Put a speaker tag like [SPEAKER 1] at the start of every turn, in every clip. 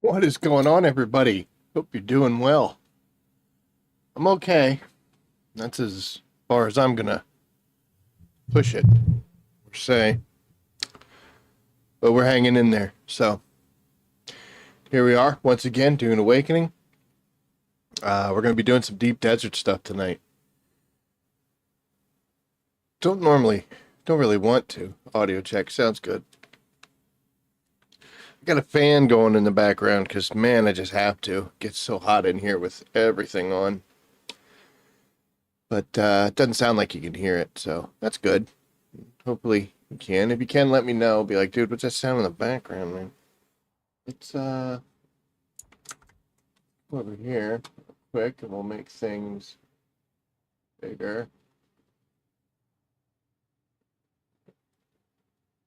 [SPEAKER 1] What is going on, everybody? Hope you're doing well. I'm okay. That's as far as I'm gonna push it or say, but we're hanging in there. So here we are once again doing Awakening. We're gonna be doing some deep desert stuff tonight. Don't really want to. Audio check sounds good. I got a fan going in the background because man, I just have to. It gets so hot in here with everything on. But it doesn't sound like you can hear it, so that's good. Hopefully you can. If you can, let me know. Be like, dude, what's that sound in the background, man? It's over here, quick, and we'll make things bigger.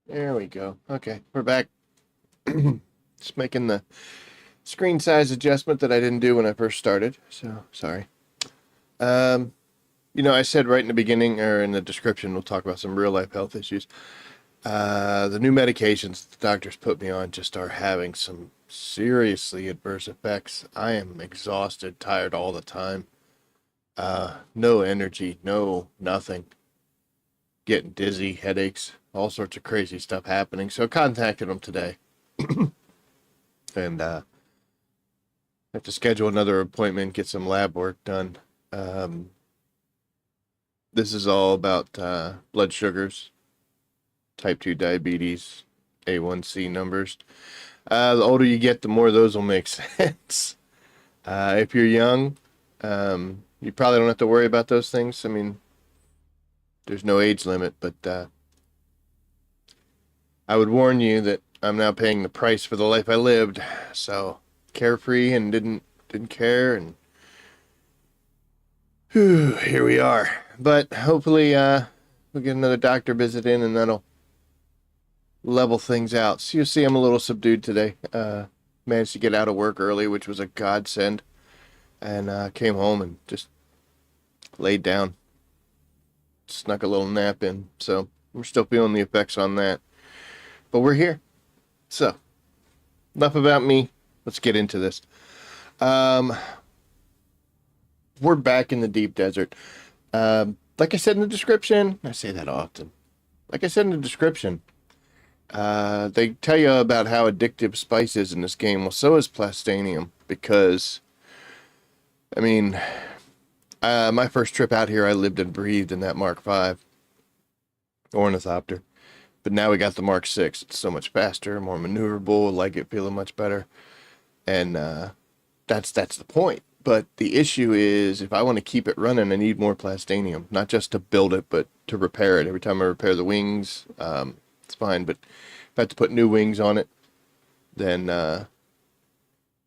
[SPEAKER 1] There we go. Okay, we're back. Just making the screen size adjustment that I didn't do when I first started. So sorry. I said right in the beginning or in the description, we'll talk about some real life health issues. The new medications the doctors put me on just are having some seriously adverse effects. I am exhausted, tired all the time. No energy, no nothing. Getting dizzy, headaches, all sorts of crazy stuff happening. So I contacted them today. And have to schedule another appointment, get some lab work done. This is all about blood sugars, type 2 diabetes, A1C numbers. The older you get, the more those will make sense. If you're young, you probably don't have to worry about those things. I mean, there's no age limit, but I would warn you that I'm now paying the price for the life I lived. So carefree and didn't care, and whew, here we are. But hopefully we'll get another doctor visit in and that'll level things out. So you'll see I'm a little subdued today. Managed to get out of work early, which was a godsend, and came home and just laid down. Snuck a little nap in. So we're still feeling the effects on that. But we're here. So enough about me. Let's get into this. We're back in the deep desert. Like I said in the description, I say that often. Like I said in the description, they tell you about how addictive spice is in this game. Well, so is Plastanium, because, I mean, my first trip out here, I lived and breathed in that Mark V ornithopter. But now we got the Mark 6. It's so much faster, more maneuverable, I like it feeling much better. And that's the point. But the issue is, if I want to keep it running, I need more Plastanium. Not just to build it, but to repair it. Every time I repair the wings, it's fine. But if I have to put new wings on it, then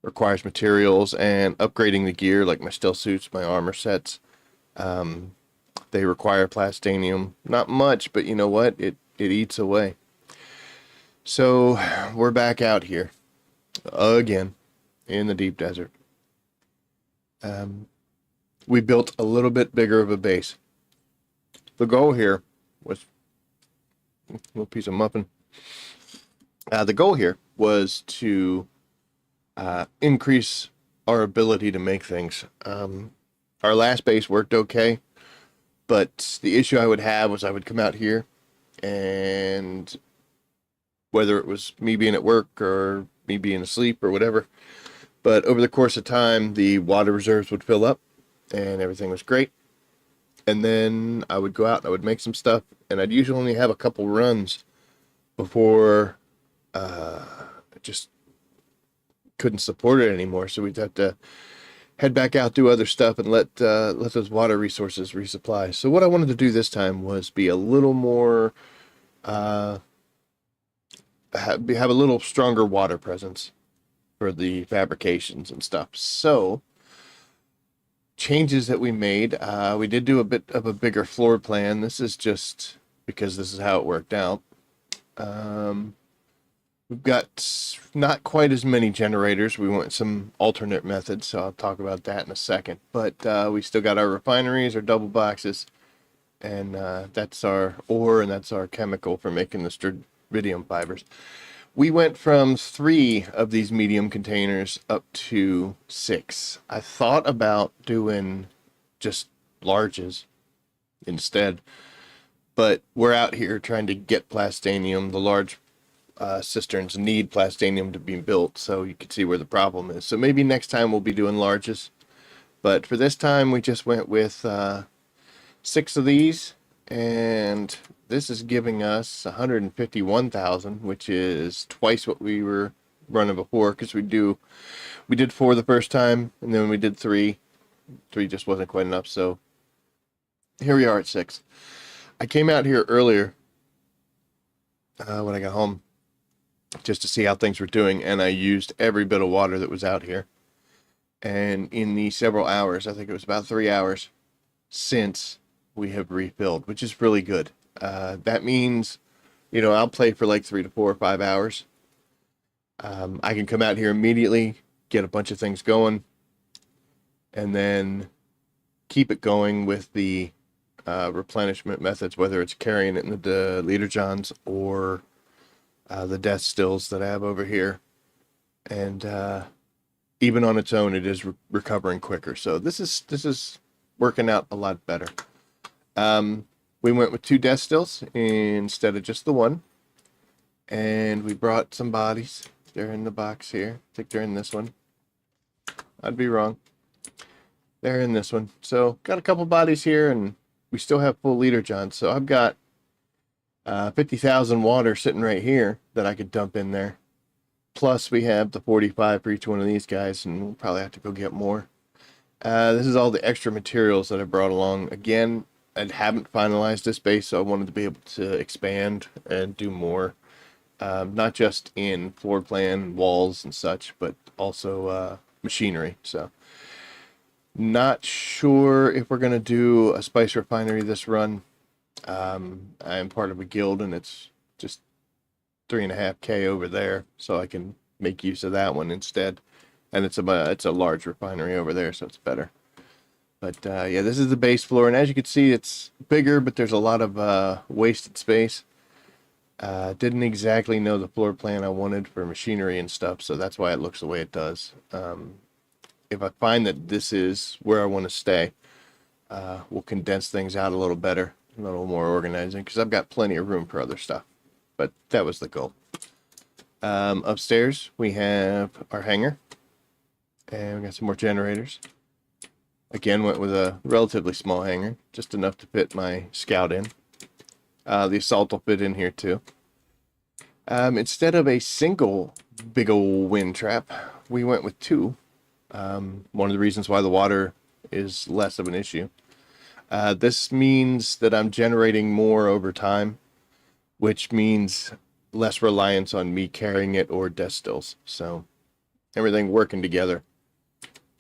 [SPEAKER 1] requires materials and upgrading the gear, like my stealth suits, my armor sets. They require Plastanium. Not much, but you know what? It eats away. So we're back out here again in the deep desert. We built a little bit bigger of a base. The goal here was a little piece of muffin. The goal here was to increase our ability to make things. Our last base worked okay, but the issue I would have was I would come out here, and whether it was me being at work or me being asleep or whatever, but over the course of time, the water reserves would fill up and everything was great. And then I would go out and I would make some stuff, and I'd usually only have a couple runs before I just couldn't support it anymore. So we'd have to head back out, do other stuff, and let those water resources resupply. So what I wanted to do this time was be a little more, have a little stronger water presence for the fabrications and stuff. So changes that we made, we did do a bit of a bigger floor plan. This is just because this is how it worked out. We've got not quite as many generators. We went some alternate methods, so I'll talk about that in a second. But we still got our refineries, our double boxes, and that's our ore and that's our chemical for making the strontium fibers. We went from 3 of these medium containers up to 6. I thought about doing just larges instead, but we're out here trying to get Plastanium. The large cisterns need Plastanium to be built, so you can see where the problem is. So maybe next time we'll be doing larges, but for this time we just went with 6 of these, and this is giving us 151,000, which is twice what we were running before, because we did 4 the first time, and then we did 3. 3 just wasn't quite enough, so here we are at 6. I came out here earlier when I got home just to see how things were doing, and I used every bit of water that was out here. And in the several hours, I think it was about 3 hours since, we have refilled, which is really good. That means, I'll play for like 3 to 4 or 5 hours. I can come out here immediately, get a bunch of things going, and then keep it going with the replenishment methods, whether it's carrying it in the liter johns or the death stills that I have over here. And even on its own, it is recovering quicker. So this is working out a lot better. We went with 2 death stills instead of just the 1, and we brought some bodies. They're in the box here. I think they're in this one. I'd be wrong. They're in this one. So got a couple bodies here, and we still have full liter johns. So I've got 50,000 water sitting right here that I could dump in there. Plus we have the 45 for each one of these guys, and we'll probably have to go get more. This is all the extra materials that I brought along. Again, I haven't finalized this base, so I wanted to be able to expand and do more. Not just in floor plan, walls, and such, but also machinery. So, not sure if we're going to do a spice refinery this run. I am part of a guild, and it's just 3.5K over there, so I can make use of that one instead. And it's a large refinery over there, so it's better. But yeah, this is the base floor, and as you can see, it's bigger, but there's a lot of wasted space. Didn't exactly know the floor plan I wanted for machinery and stuff, so that's why it looks the way it does. If I find that this is where I want to stay, we'll condense things out a little better, a little more organizing, because I've got plenty of room for other stuff. But that was the goal. Upstairs, we have our hangar, and we got some more generators. Again, went with a relatively small hangar, just enough to fit my scout in. The assault will fit in here too. Instead of a single big old wind trap, we went with 2. One of the reasons why the water is less of an issue. This means that I'm generating more over time, which means less reliance on me carrying it or death stills. So everything working together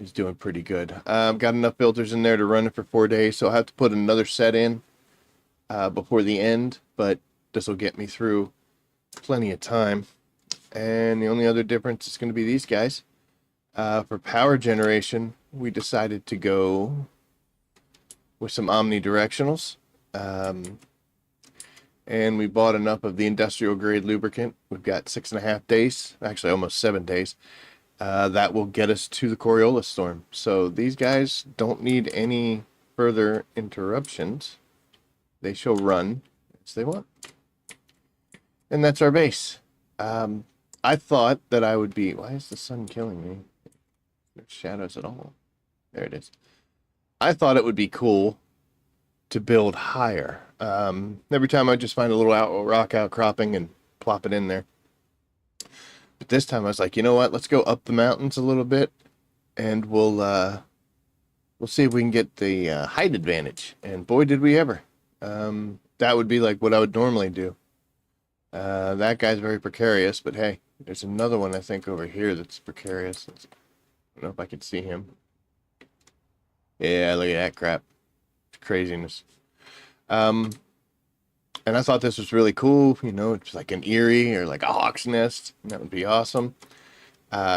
[SPEAKER 1] is doing pretty good. Got enough filters in there to run it for 4 days, so I'll have to put another set in before the end, but this will get me through plenty of time. And the only other difference is going to be these guys. For power generation, we decided to go with some omnidirectionals. And we bought enough of the industrial grade lubricant. We've got 6.5 days, actually almost 7 days. That will get us to the Coriolis storm. So these guys don't need any further interruptions. They shall run as they want. And that's our base. I thought that I would be... Why is the sun killing me? No shadows at all. There it is. I thought it would be cool to build higher. Every time I just find a little rock outcropping and plop it in there. But this time I was like, you know what? Let's go up the mountains a little bit, and we'll see if we can get the height advantage. And boy, did we ever. That would be like what I would normally do. That guy's very precarious, but hey, there's another one I think over here that's precarious. I don't know if I can see him. Yeah, look at that crap. It's craziness. And I thought this was really cool. You know, it's like an eyrie or like a hawk's nest. That would be awesome.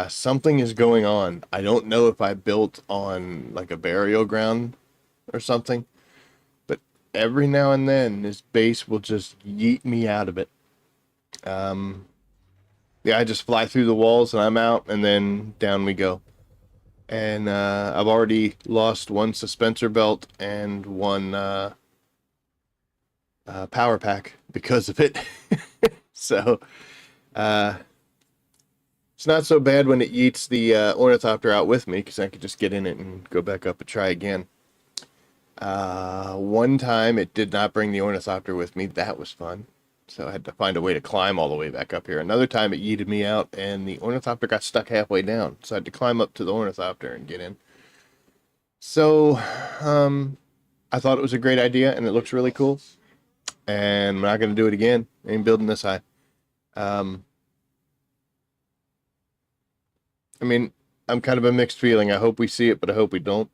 [SPEAKER 1] Something is going on. I don't know if I built on like a burial ground or something, but every now and then this base will just yeet me out of it. Yeah, I just fly through the walls and I'm out, and then down we go. And I've already lost one suspensor belt and one power pack because of it. So uh, it's not so bad when it yeets the ornithopter out with me, because I could just get in it and go back up and try again. One time it did not bring the ornithopter with me. That was fun. So I had to find a way to climb all the way back up here. Another time it yeeted me out and the ornithopter got stuck halfway down. So I had to climb up to the ornithopter and get in. So I thought it was a great idea and it looks really cool. And I'm not going to do it again. I ain't building this high. Um, I mean, I'm kind of a mixed feeling. I hope we see it, but I hope we don't.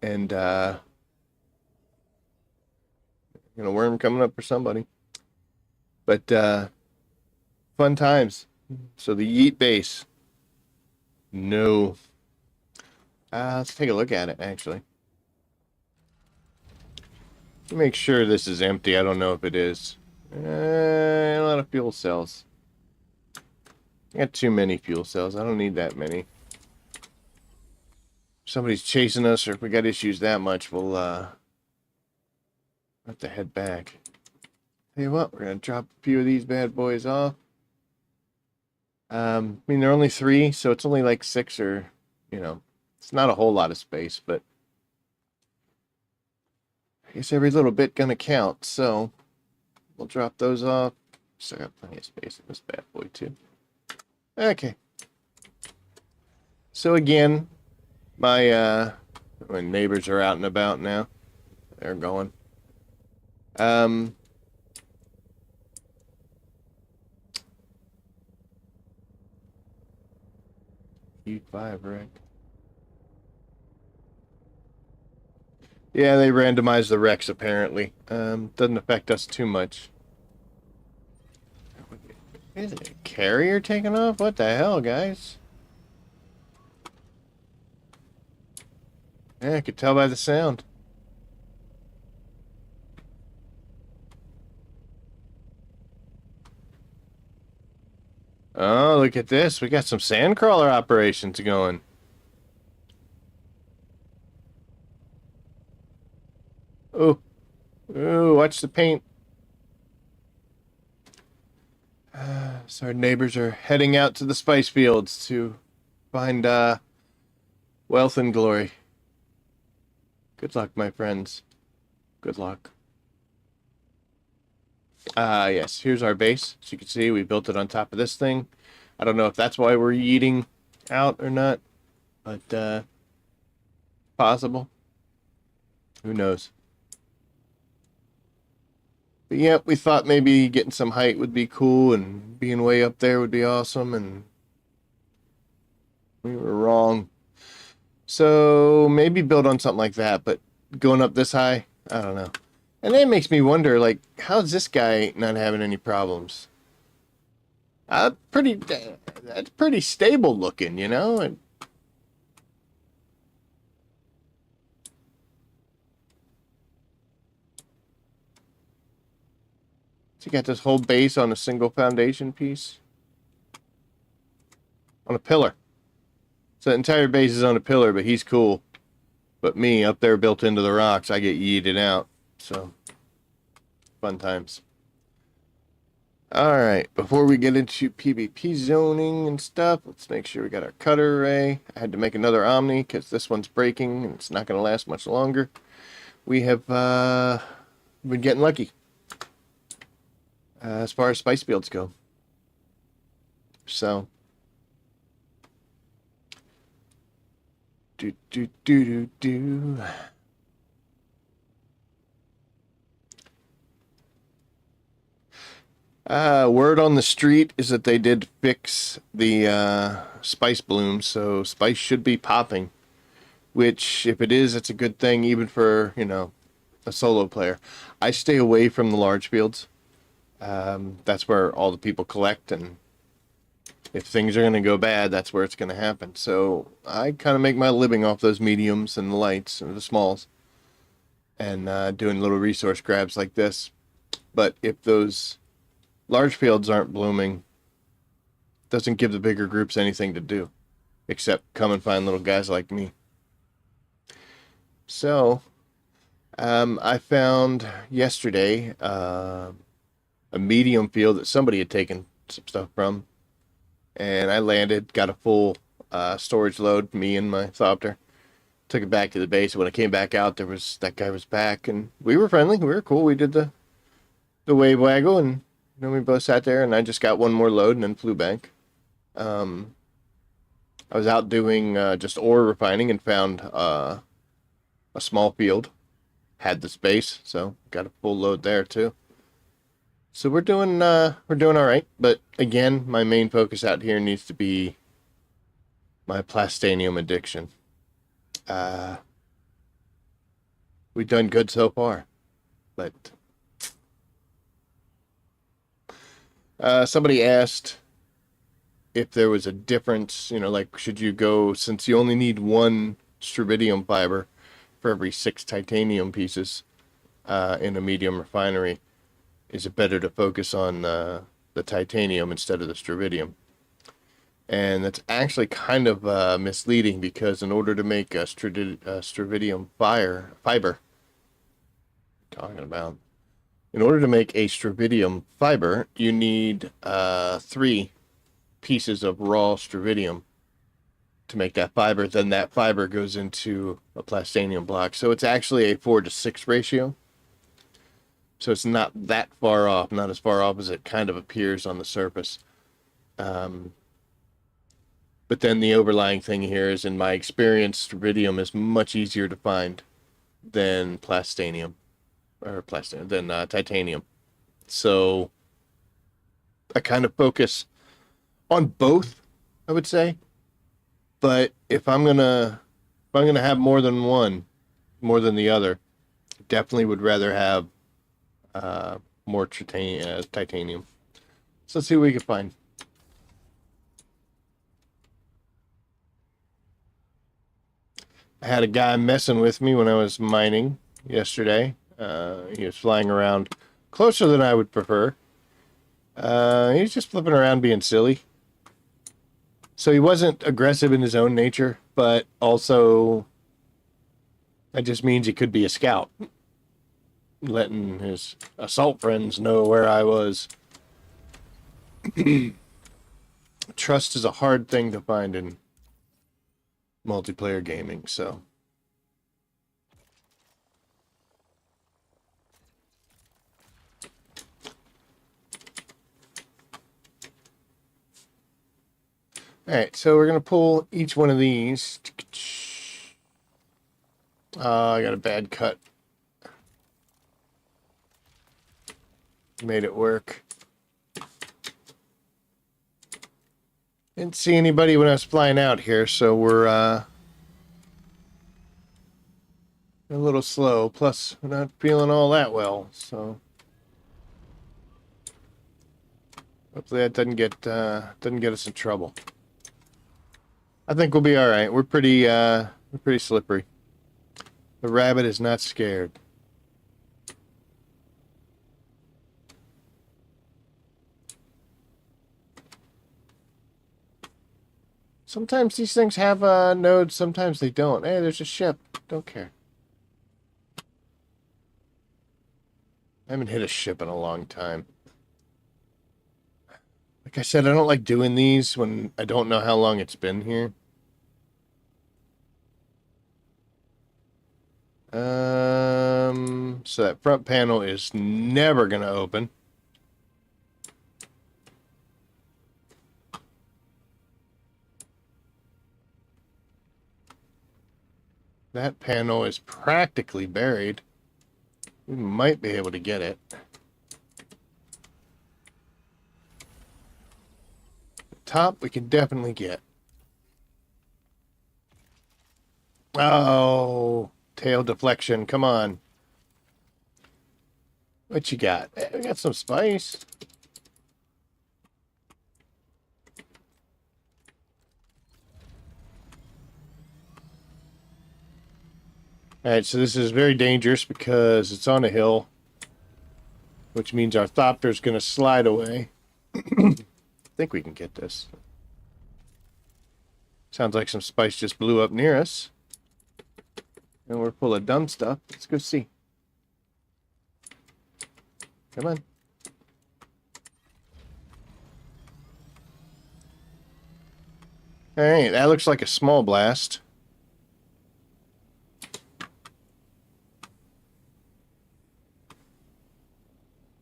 [SPEAKER 1] And, worm coming up for somebody. But fun times. So the yeet base. No. Let's take a look at it, actually. Make sure this is empty. I don't know if it is. A lot of fuel cells. I got too many fuel cells. I don't need that many. If somebody's chasing us, or if we got issues that much, we'll have to head back. Tell you what, we're gonna drop a few of these bad boys off. I mean, they're only 3, so it's only like 6, or it's not a whole lot of space, but I guess every little bit gonna count. So we'll drop those off. Still got plenty of space in this bad boy too. Okay. So again, my neighbors are out and about now. They're going. E5, right? Yeah, they randomized the wrecks apparently. Doesn't affect us too much. Is it a carrier taking off? What the hell, guys? Yeah, I could tell by the sound. Oh, look at this. We got some sandcrawler operations going. Oh. Oh, watch the paint. So our neighbors are heading out to the spice fields to find wealth and glory. Good luck, my friends. Good luck. Yes, here's our base. As you can see, we built it on top of this thing. I don't know if that's why we're eating out or not, but possible. Who knows? But yeah, we thought maybe getting some height would be cool, and being way up there would be awesome, and we were wrong. So maybe build on something like that, but going up this high, I don't know. And that makes me wonder, like, how's this guy not having any problems? That's pretty stable looking, And so you got this whole base on a single foundation piece, on a pillar. So the entire base is on a pillar, but he's cool. But me, up there built into the rocks, I get yeeted out. So, fun times. Alright, before we get into PvP zoning and stuff, let's make sure we got our cutter array. I had to make another Omni because this one's breaking and it's not going to last much longer. We have been getting lucky as far as spice fields go. So, do. Word on the street is that they did fix the spice blooms, so spice should be popping. Which, if it is, it's a good thing, even for, a solo player. I stay away from the large fields. That's where all the people collect, and if things are going to go bad, that's where it's going to happen. So I kind of make my living off those mediums and the lights and the smalls, and doing little resource grabs like this. But if those large fields aren't blooming, doesn't give the bigger groups anything to do except come and find little guys like me. So, I found yesterday a medium field that somebody had taken some stuff from, and I landed, got a full storage load, me and my Thopter. Took it back to the base. When I came back out, that guy was back, and we were friendly. We were cool. We did the wave waggle, and we both sat there, and I just got one more load and then flew back. I was out doing just ore refining and found a small field. Had the space, so got a full load there too. So we're doing all right. But again, my main focus out here needs to be my Plastanium addiction. We've done good so far, but somebody asked if there was a difference, like should you go, since you only need one strontium fiber for every 6 titanium pieces in a medium refinery, is it better to focus on the titanium instead of the strontium? And that's actually kind of misleading, because in order to make a strontium fiber, talking about, in order to make a strontium fiber, you need 3 pieces of raw strontium to make that fiber. Then that fiber goes into a plastanium block. So it's actually a 4-to-6 ratio. So it's not that far off, not as far off as it kind of appears on the surface. But then the overlying thing here is, in my experience, strontium is much easier to find than titanium. So I kind of focus on both, I would say. But if I'm gonna have more than one, more than the other, definitely would rather have more titanium. So let's see what we can find. I had a guy messing with me when I was mining yesterday. He was flying around closer than I would prefer. He's just flipping around being silly. So he wasn't aggressive in his own nature, but also that just means he could be a scout, letting his assault friends know where I was. Trust is a hard thing to find in multiplayer gaming, so. Alright, so we're going to pull each one of these. I got a bad cut. Made it work. Didn't see anybody when I was flying out here, so we're a little slow. Plus, we're not feeling all that well, so hopefully that doesn't get us in trouble. I think we'll be all right. We're pretty slippery. The rabbit is not scared. Sometimes these things have nodes, sometimes they don't. Hey, there's a ship. Don't care. I haven't hit a ship in a long time. Like I said, I don't like doing these when I don't know how long it's been here. So that front panel is never going to open. That panel is practically buried. We might be able to get it. The top we can definitely get. Oh, tail deflection. Come on. What you got? We got some spice. Alright, so this is very dangerous because it's on a hill, which means our Thopter's going to slide away. think we can get this. Sounds like some spice just blew up near us. And we're full of dumb stuff. Let's go see. Come on. Alright, that looks like a small blast.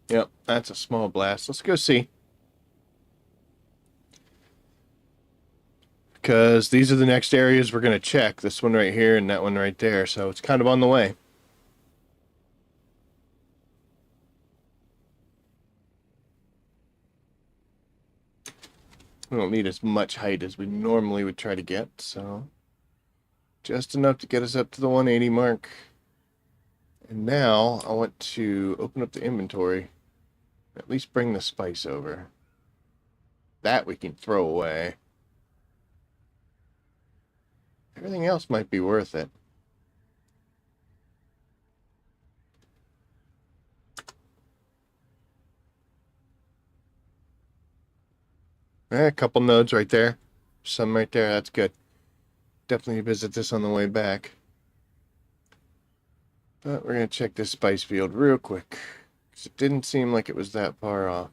[SPEAKER 1] Yep, that's a small blast. Let's go see. Because these are the next areas we're going to check. This one right here and that one right there. So it's kind of on the way. We don't need as much height as we normally would try to get. So just enough to get us up to the 180 mark. And now I want to open up the inventory. At least bring the spice over. That we can throw away. Everything else might be worth it. A couple nodes right there. Some right there. That's good. Definitely visit this on the way back. But we're going to check this spice field real quick. Because it didn't seem like it was that far off.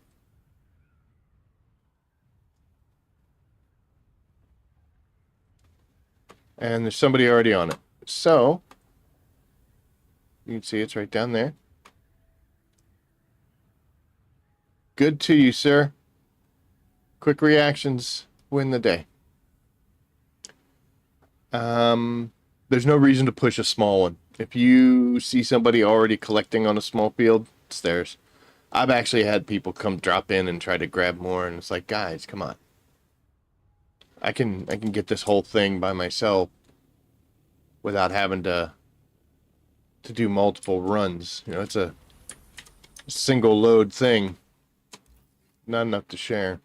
[SPEAKER 1] And there's somebody already on it. So, you can see it's right down there. Good to you, sir. Quick reactions win the day. There's no reason to push a small one. If you see somebody already collecting on a small field, it's theirs. I've actually had people come drop in and try to grab more, and it's like, guys, come on. I can get this whole thing by myself without having to do multiple runs. You know, it's a single load thing. Not enough to share.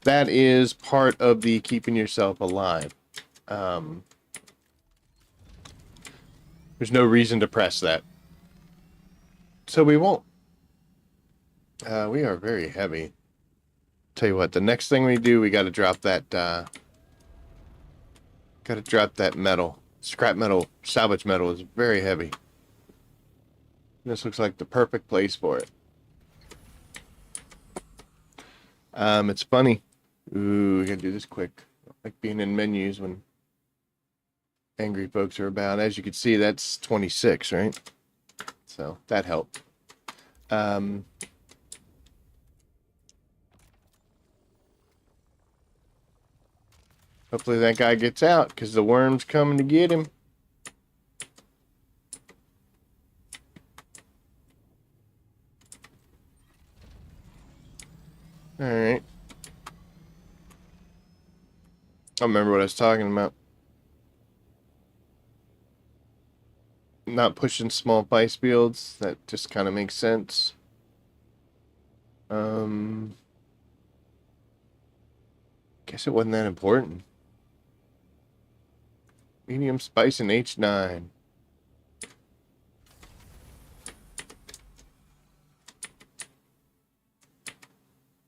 [SPEAKER 1] That is part of the keeping yourself alive. There's no reason to press that. So we won't. We are very heavy. Tell you what, the next thing we do, we got to drop that. Got to drop that metal. Scrap metal, salvage metal is very heavy. This looks like the perfect place for it. It's funny. Ooh, we gotta do this quick. Like being in menus when angry folks are about. As you can see, that's 26, right? So that helped. Hopefully that guy gets out, because the worm's coming to get him. Alright. I remember what I was talking about. Not pushing small spice fields. That just kind of makes sense. Guess it wasn't that important. Medium spice and H9.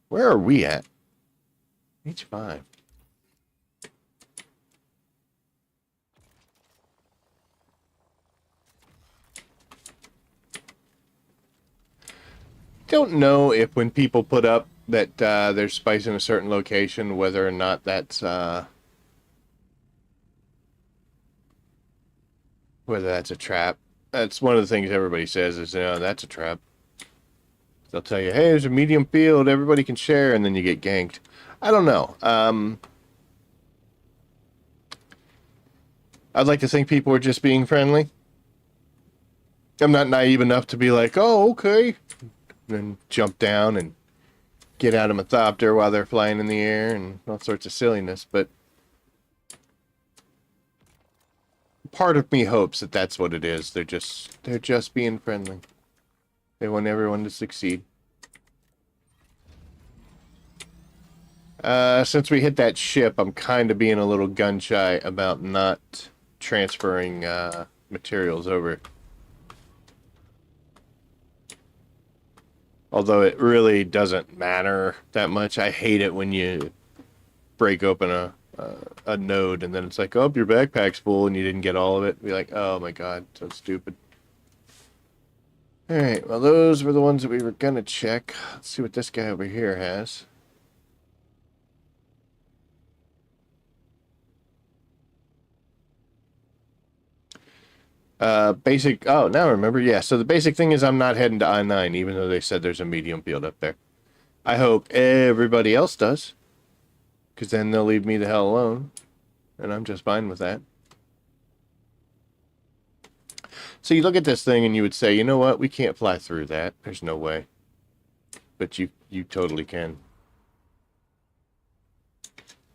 [SPEAKER 1] Where are we at? H5. Don't know if when people put up that there's spice in a certain location, whether or not that's whether that's a trap. That's one of the things everybody says is, you know, that's a trap. They'll tell you, hey, there's a medium field, everybody can share, and then you get ganked. I don't know. I'd like to think people are just being friendly. I'm not naive enough to be like, oh, okay. And jump down and get out of a thopter while they're flying in the air and all sorts of silliness, but part of me hopes that that's what it is. They're just being friendly. They want everyone to succeed. Since we hit that ship, I'm kind of being a little gun shy about not transferring materials over. Although it really doesn't matter that much. I hate it when you break open a node and then it's like, oh, your backpack's full and you didn't get all of it. Be like, oh my god, so stupid. All right, well, those were the ones that we were gonna check. Let's see what this guy over here has. Basic. Oh, now I remember. Yeah, so the basic thing is I'm not heading to I-9, even though they said there's a medium field up there. I hope everybody else does, because then they'll leave me the hell alone, and I'm just fine with that. So you look at this thing and you would say, you know what? We can't fly through that. There's no way. But you totally can.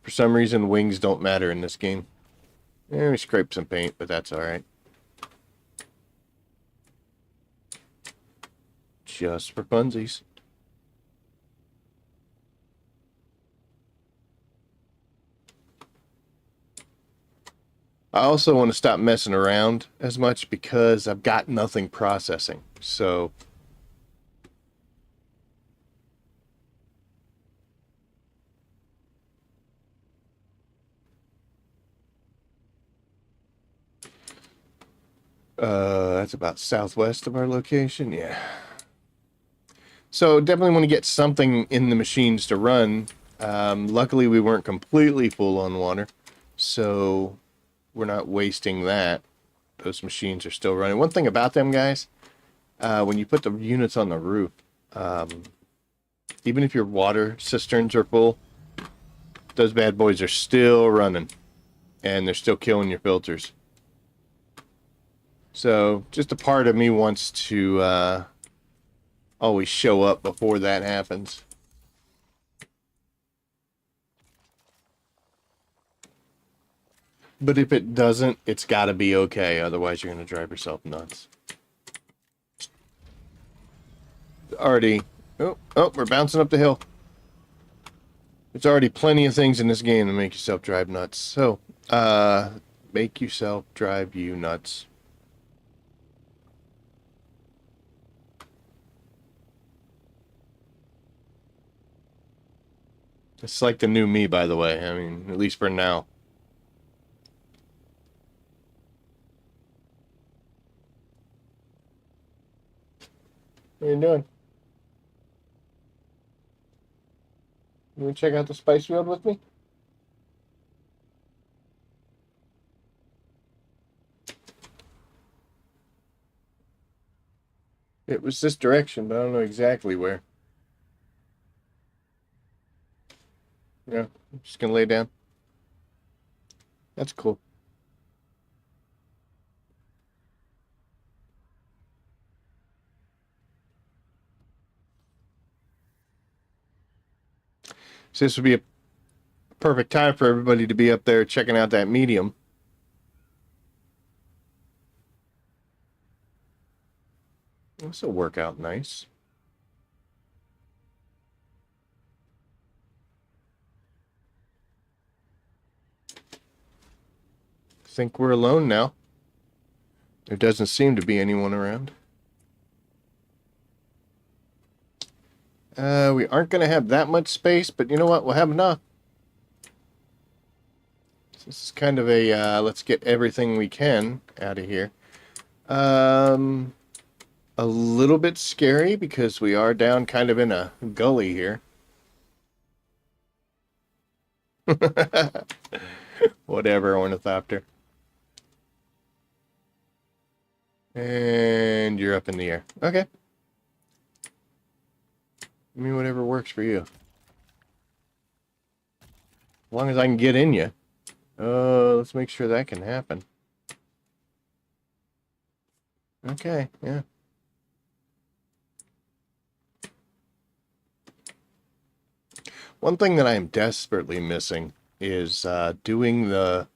[SPEAKER 1] For some reason, wings don't matter in this game. We scraped some paint, but that's alright. Just for funsies. I also want to stop messing around as much because I've got nothing processing. So that's about southwest of our location. Yeah. So definitely want to get something in the machines to run. Luckily, we weren't completely full on water, so we're not wasting that. Those machines are still running. One thing about them, guys, when you put the units on the roof, even if your water cisterns are full, those bad boys are still running, and they're still killing your filters. So just a part of me wants to always show up before that happens. But if it doesn't, it's got to be okay. Otherwise, you're going to drive yourself nuts. Already. Oh, we're bouncing up the hill. There's already plenty of things in this game to make yourself drive nuts. So, make yourself drive you nuts. It's like the new me, by the way. I mean, at least for now. What are you doing? You want to check out the spice field with me? It was this direction, but I don't know exactly where. Yeah, I'm just gonna lay down. That's cool. So this would be a perfect time for everybody to be up there checking out that medium. This will work out nice. Think we're alone now. There doesn't seem to be anyone around. We aren't going to have that much space, but you know what? We'll have enough. This is kind of a let's get everything we can out of here. A little bit scary because we are down kind of in a gully here. Whatever, ornithopter. And you're up in the air. Okay. I mean, whatever works for you. As long as I can get in you. Let's make sure that can happen. Okay, yeah. One thing that I am desperately missing is doing the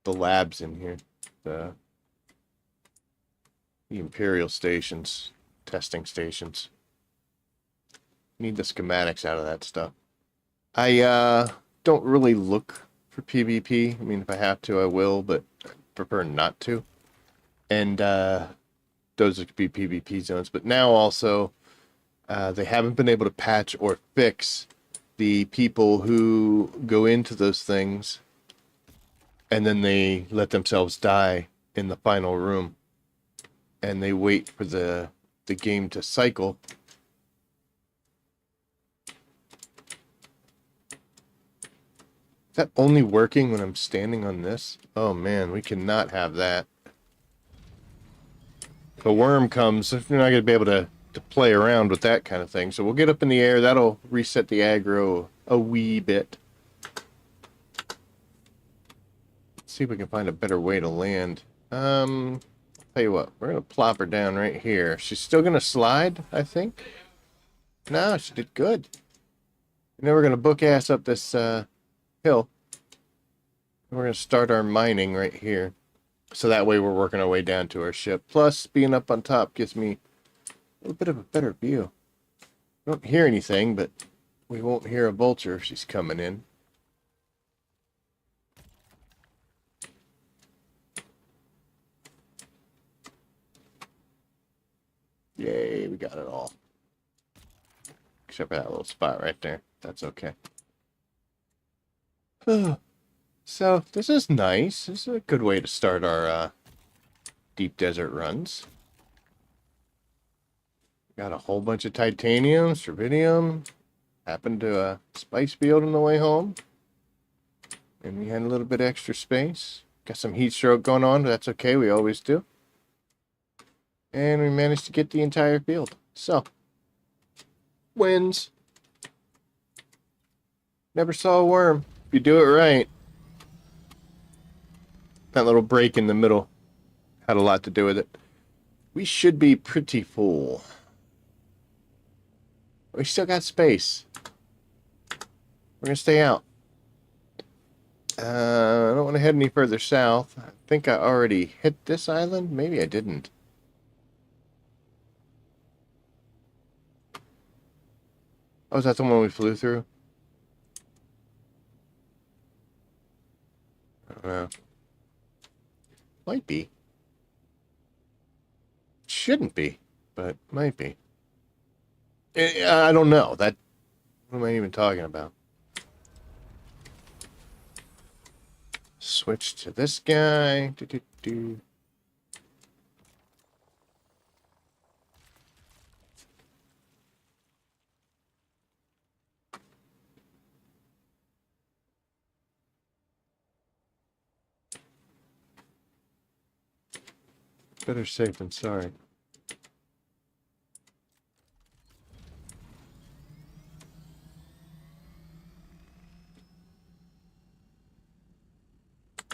[SPEAKER 1] labs in here. The Imperial stations, testing stations. Need the schematics out of that stuff. I don't really look for PvP. I mean, if I have to, I will, but I prefer not to. And those could be PvP zones. But now also, they haven't been able to patch or fix the people who go into those things and then they let themselves die in the final room. And they wait for the game to cycle. Is that only working when I'm standing on this? Oh man, we cannot have that. If a worm comes, you're not going to be able to play around with that kind of thing. So we'll get up in the air. That'll reset the aggro a wee bit. Let's see if we can find a better way to land. Tell you what, we're going to plop her down right here. She's still going to slide, I think. No, she did good. And then we're going to book ass up this hill. We're going to start our mining right here. So that way we're working our way down to our ship. Plus, being up on top gives me a little bit of a better view. I don't hear anything, but we won't hear a vulture if she's coming in. Yay, we got it all. Except for that little spot right there. That's okay. So, this is nice. This is a good way to start our deep desert runs. Got a whole bunch of titanium, strontium. Happened to a spice field on the way home. And we had a little bit extra space. Got some heat stroke going on, but that's okay. We always do. And we managed to get the entire field. So, wins. Never saw a worm. If you do it right. That little break in the middle had a lot to do with it. We should be pretty full. We still got space. We're going to stay out. I don't want to head any further south. I think I already hit this island. Maybe I didn't. Oh, is that the one we flew through? I don't know. Might be. Shouldn't be, but might be. I don't know. What am I even talking about? Switch to this guy. Better safe than sorry.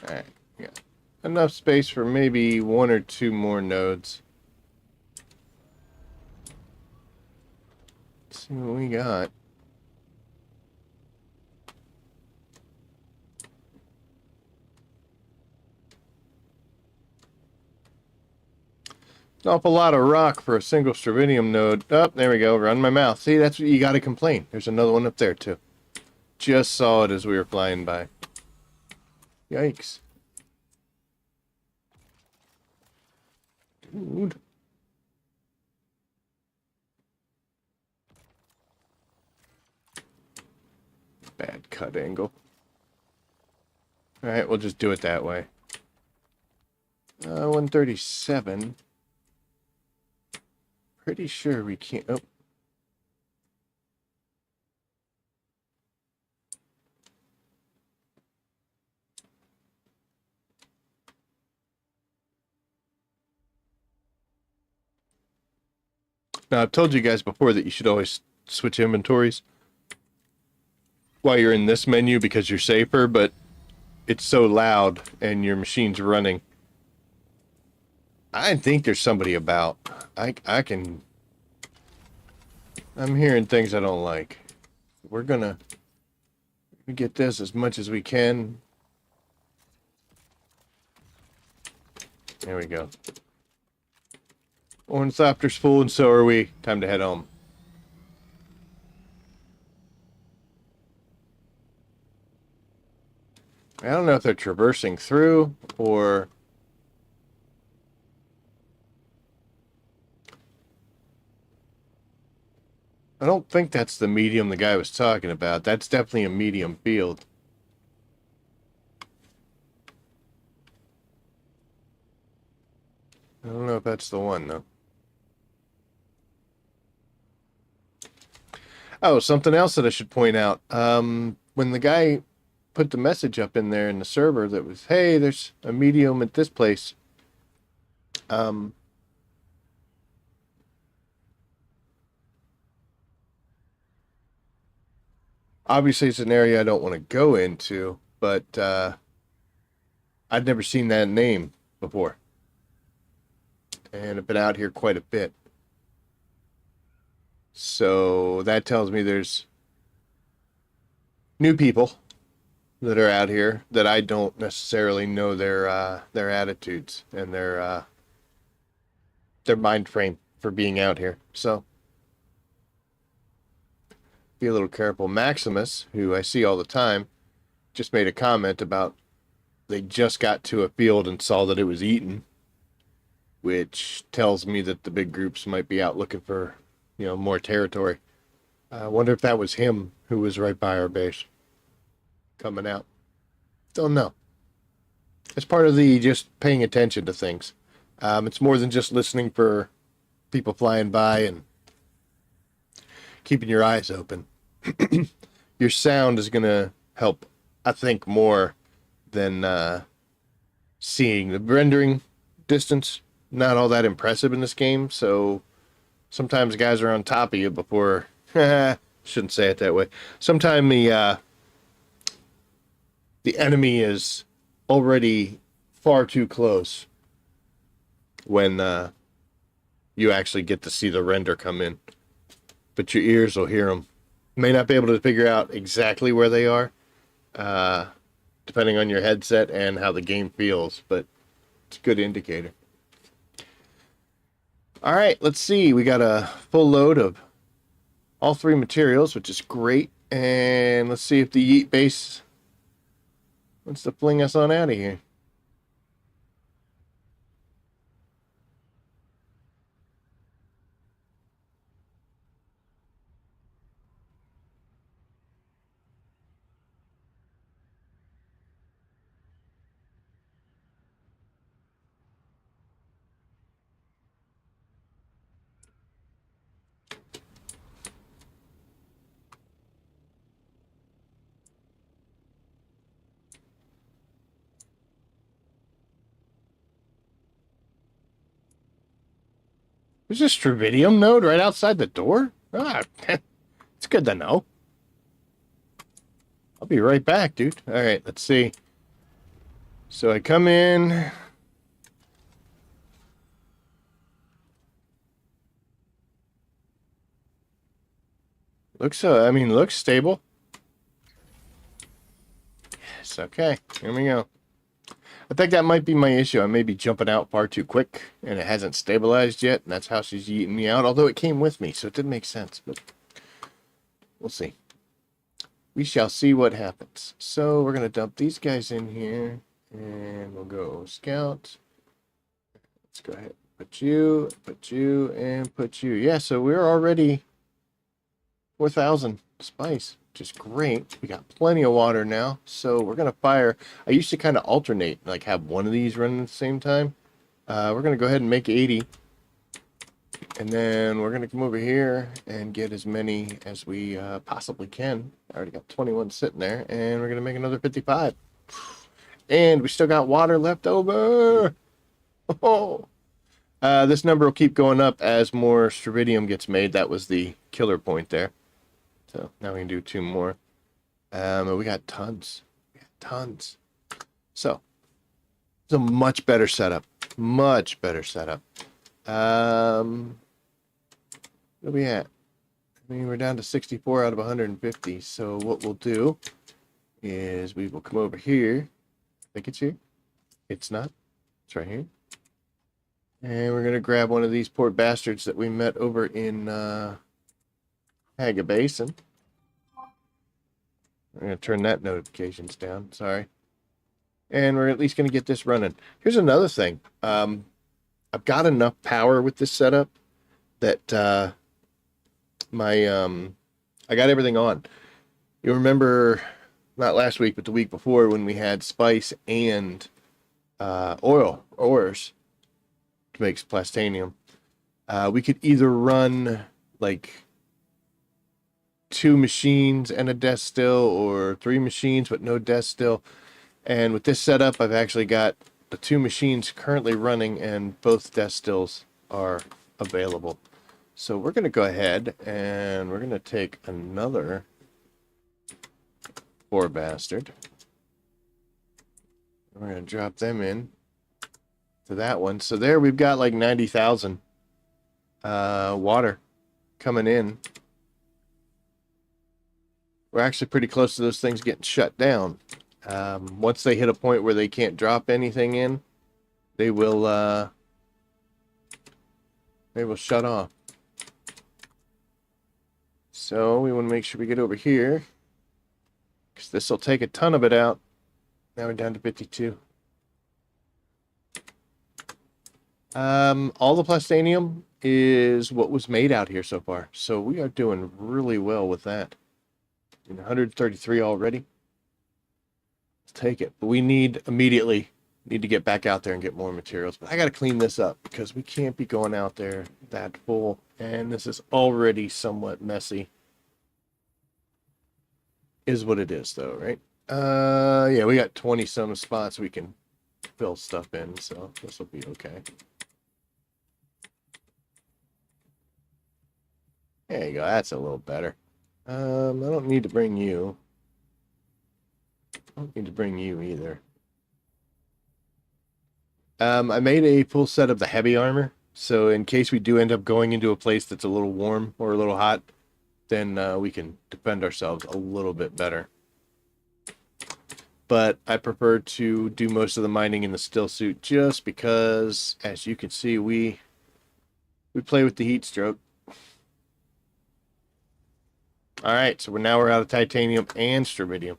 [SPEAKER 1] Alright, yeah. Enough space for maybe 1 or 2 more nodes. Let's see what we got. An awful lot of rock for a single strontium node. Oh, there we go. Run my mouth. See, that's what you got to complain. There's another one up there, too. Just saw it as we were flying by. Yikes. Dude. Bad cut angle. Alright, we'll just do it that way. 137. Pretty sure we can't... Oh. Now, I've told you guys before that you should always switch inventories while you're in this menu because you're safer, but it's so loud and your machine's running. I think there's somebody about. I'm hearing things I don't like. We're gonna get this as much as we can. There we go. Ornithopter's full and so are we. Time to head home. I don't know if they're traversing through or... I don't think that's the medium the guy was talking about. That's definitely a medium field. I don't know if that's the one, though. Oh, something else that I should point out. When the guy put the message up in there in the server that was, hey, there's a medium at this place. Um, Obviously, it's an area I don't want to go into, but I'd never seen that name before. And I've been out here quite a bit. So that tells me there's new people that are out here that I don't necessarily know their attitudes and their mind frame for being out here. So be a little careful. Maximus, who I see all the time, just made a comment about they just got to a field and saw that it was eaten, which tells me that the big groups might be out looking for, more territory. I wonder if that was him who was right by our base coming out. Don't know. It's part of the just paying attention to things. It's more than just listening for people flying by and keeping your eyes open. Your sound is going to help, I think, more than seeing. The rendering distance, not all that impressive in this game, so sometimes guys are on top of you before... shouldn't say it that way. Sometimes the enemy is already far too close when you actually get to see the render come in. But your ears will hear them. May not be able to figure out exactly where they are, depending on your headset and how the game feels, but it's a good indicator. All right, let's see. We got a full load of all three materials, which is great. And let's see if the Yeet base wants to fling us on out of here. There's a Stravidium node right outside the door? Ah, it's good to know. I'll be right back, dude. All right, let's see. So I come in. Looks stable. Yes, okay. Here we go. I think that might be my issue. I may be jumping out far too quick, and it hasn't stabilized yet, and that's how she's eating me out, although it came with me, so it didn't make sense, but we'll see. We shall see what happens. So we're going to dump these guys in here, and we'll go scout. Let's go ahead. Put you, and put you. Yeah, so we're already 4,000 spice, which is great. We got plenty of water now, so we're going to fire. I used to kind of alternate, like have one of these running at the same time. We're going to go ahead and make 80. And then we're going to come over here and get as many as we possibly can. I already got 21 sitting there, and we're going to make another 55. And we still got water left over. Oh. This number will keep going up as more Stravidium gets made. That was the killer point there. So now we can do 2 more. We got tons. Tons. So it's a much better setup. Much better setup. Where are we at? I mean, we're down to 64 out of 150. So what we'll do is we will come over here. I think it's here. It's not. It's right here. And we're going to grab one of these poor bastards that we met over in Haga Basin. We're going to turn that notifications down. Sorry. And we're at least going to get this running. Here's another thing. I've got enough power with this setup that My I got everything on. You remember not last week, but the week before when we had spice and ores to make plastanium. We could either run like two machines and a desk still, or three machines but no desk still. And with this setup, I've actually got the two machines currently running, and both desk stills are available. So we're going to go ahead and we're going to take another poor bastard. We're going to drop them in to that one. So there we've got like 90,000 water coming in. We're actually pretty close to those things getting shut down. Once they hit a point where they can't drop anything in, they will shut off. So we want to make sure we get over here, because this will take a ton of it out. Now we're down to 52. All the plastanium is what was made out here so far, so we are doing really well with that. 133 already. Let's take it. But we immediately need to get back out there and get more materials. But I got to clean this up because we can't be going out there that full. And this is already somewhat messy. Is what it is, though, right? Yeah, we got 20 some spots we can fill stuff in, so this will be okay. There you go. That's a little better. I don't need to bring you. I don't need to bring you either. I made a full set of the heavy armor, so in case we do end up going into a place that's a little warm or a little hot, then we can defend ourselves a little bit better. But I prefer to do most of the mining in the still suit just because, as you can see, we play with the heat stroke. All right, so we're out of titanium and strontium.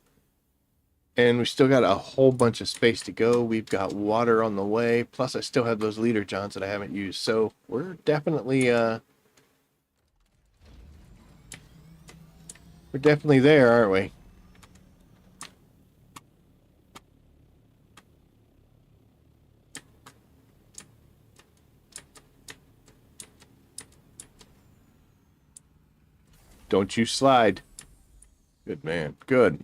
[SPEAKER 1] And we still got a whole bunch of space to go. We've got water on the way. Plus, I still have those leader johns that I haven't used. So we're definitely there, aren't we? Don't you slide. Good man. Good.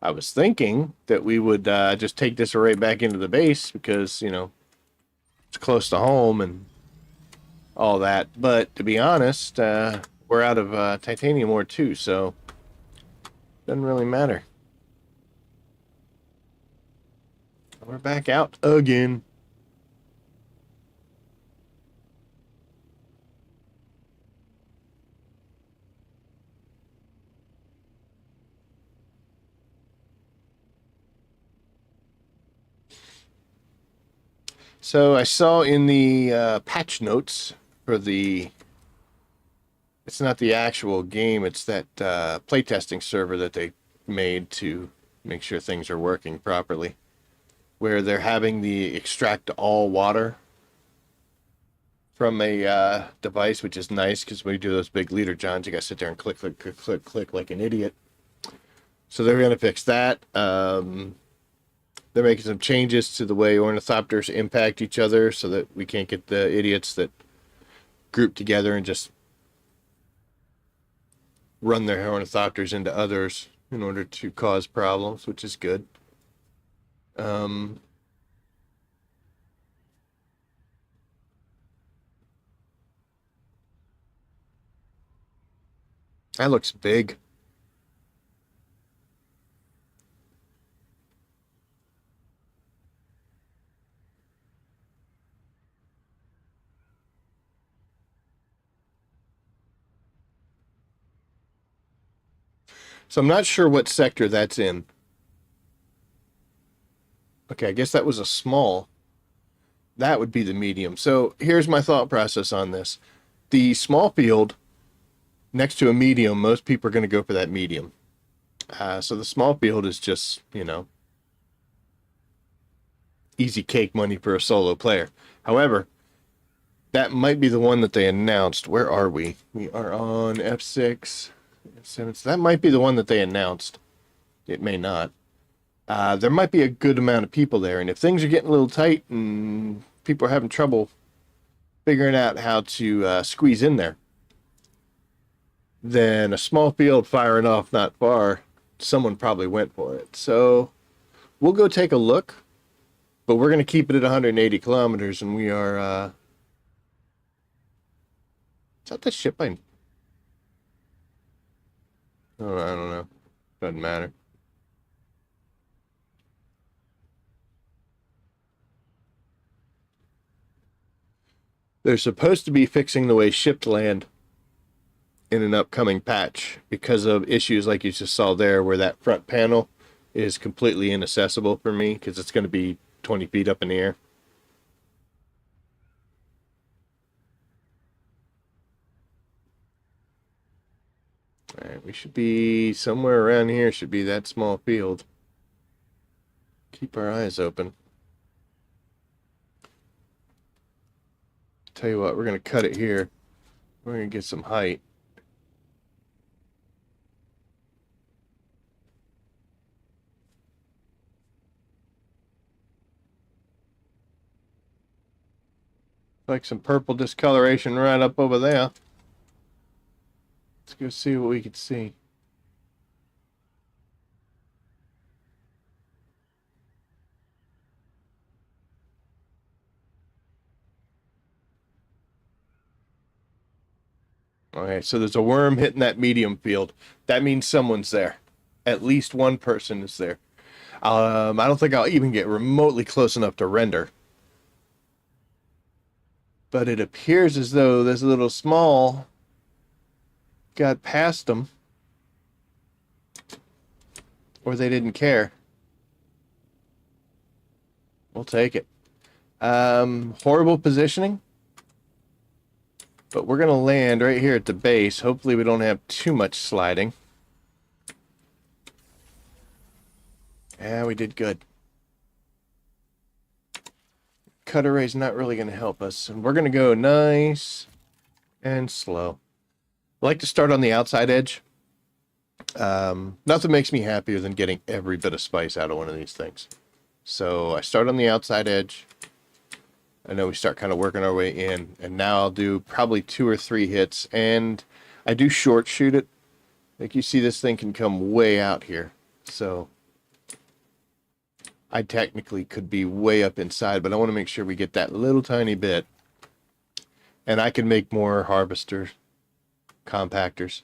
[SPEAKER 1] I was thinking that we would just take this right back into the base because, it's close to home and all that. But to be honest, we're out of titanium ore too, so it doesn't really matter. We're back out again. So I saw in the patch notes for it's not the actual game, it's that playtesting server that they made to make sure things are working properly, where they're having the extract all water from a device, which is nice because when you do those big leader johns, you got to sit there and click, click, click, click, click like an idiot. So they're going to fix that. They're making some changes to the way ornithopters impact each other so that we can't get the idiots that group together and just run their ornithopters into others in order to cause problems, which is good. That looks big. So I'm not sure what sector that's in. Okay, I guess that was a small. That would be the medium. So here's my thought process on this. The small field next to a medium, most people are going to go for that medium. So the small field is just, easy cake money for a solo player. However, that might be the one that they announced. Where are we? We are on F6, F7. So that might be the one that they announced. It may not. There might be a good amount of people there, and if things are getting a little tight and people are having trouble figuring out how to squeeze in there, then a small field firing off not far, someone probably went for it. So we'll go take a look, but we're going to keep it at 180 kilometers, and we are... is that the ship I... Oh, I don't know. Doesn't matter. They're supposed to be fixing the way ships land in an upcoming patch because of issues like you just saw there, where that front panel is completely inaccessible for me because it's going to be 20 feet up in the air. All right, we should be somewhere around here. Should be that small field. Keep our eyes open. Tell you what, we're going to cut it here. We're going to get some height. Like some purple discoloration right up over there. Let's go see what we can see. Okay, so there's a worm hitting that medium field. That means someone's there. At least one person is there. I don't think I'll even get remotely close enough to render. But it appears as though this little small got past them. Or they didn't care. We'll take it. Horrible positioning. But we're going to land right here at the base. Hopefully we don't have too much sliding. Yeah, we did good. Cutter ray's not really going to help us. And we're going to go nice and slow. I like to start on the outside edge. Nothing makes me happier than getting every bit of spice out of one of these things. So I start on the outside edge. I know we start kind of working our way in, and now I'll do probably 2 or 3 hits, and I do short shoot it. Like you see, this thing can come way out here, so I technically could be way up inside, but I want to make sure we get that little tiny bit, and I can make more harvester compactors.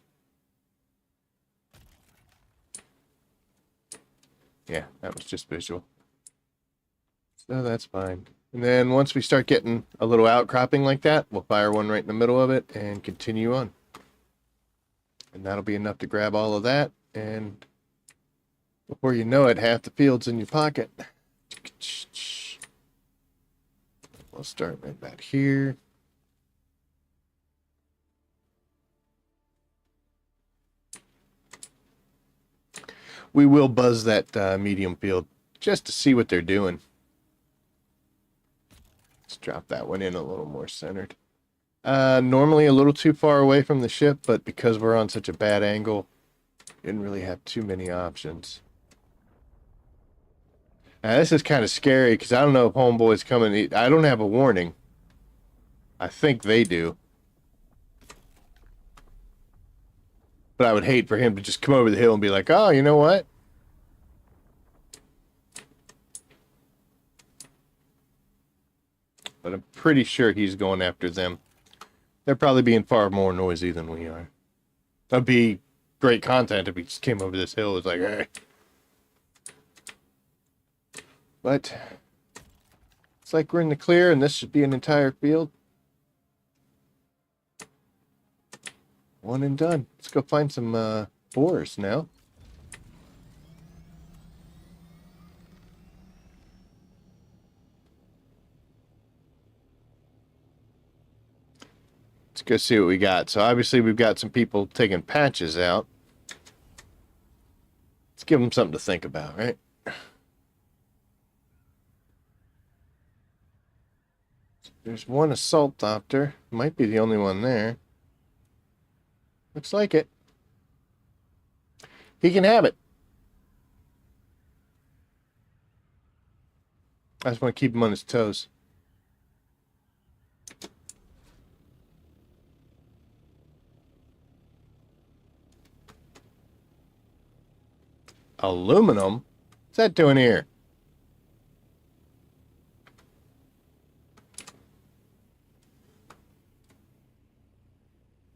[SPEAKER 1] Yeah, that was just visual. So that's fine. And then once we start getting a little outcropping like that, we'll fire one right in the middle of it and continue on. And that'll be enough to grab all of that. And before you know it, half the field's in your pocket. We'll start right back here. We will buzz that medium field just to see what they're doing. Let's drop that one in a little more centered. Normally a little too far away from the ship, but because we're on such a bad angle, didn't really have too many options. Now this is kind of scary because I don't know if homeboy's coming. I don't have a warning. I think they do. But I would hate for him to just come over the hill and be like, oh, you know what? But I'm pretty sure he's going after them. They're probably being far more noisy than we are. That'd be great content if he just came over this hill. It's like, hey. But it's like we're in the clear, and this should be an entire field. One and done. Let's go find some boars now. Let's go see what we got. So obviously we've got some people taking patches out. Let's give them something to think about, right? There's one assault doctor. Might be the only one there. Looks like it. He can have it. I just want to keep him on his toes. Aluminum? What's that doing here?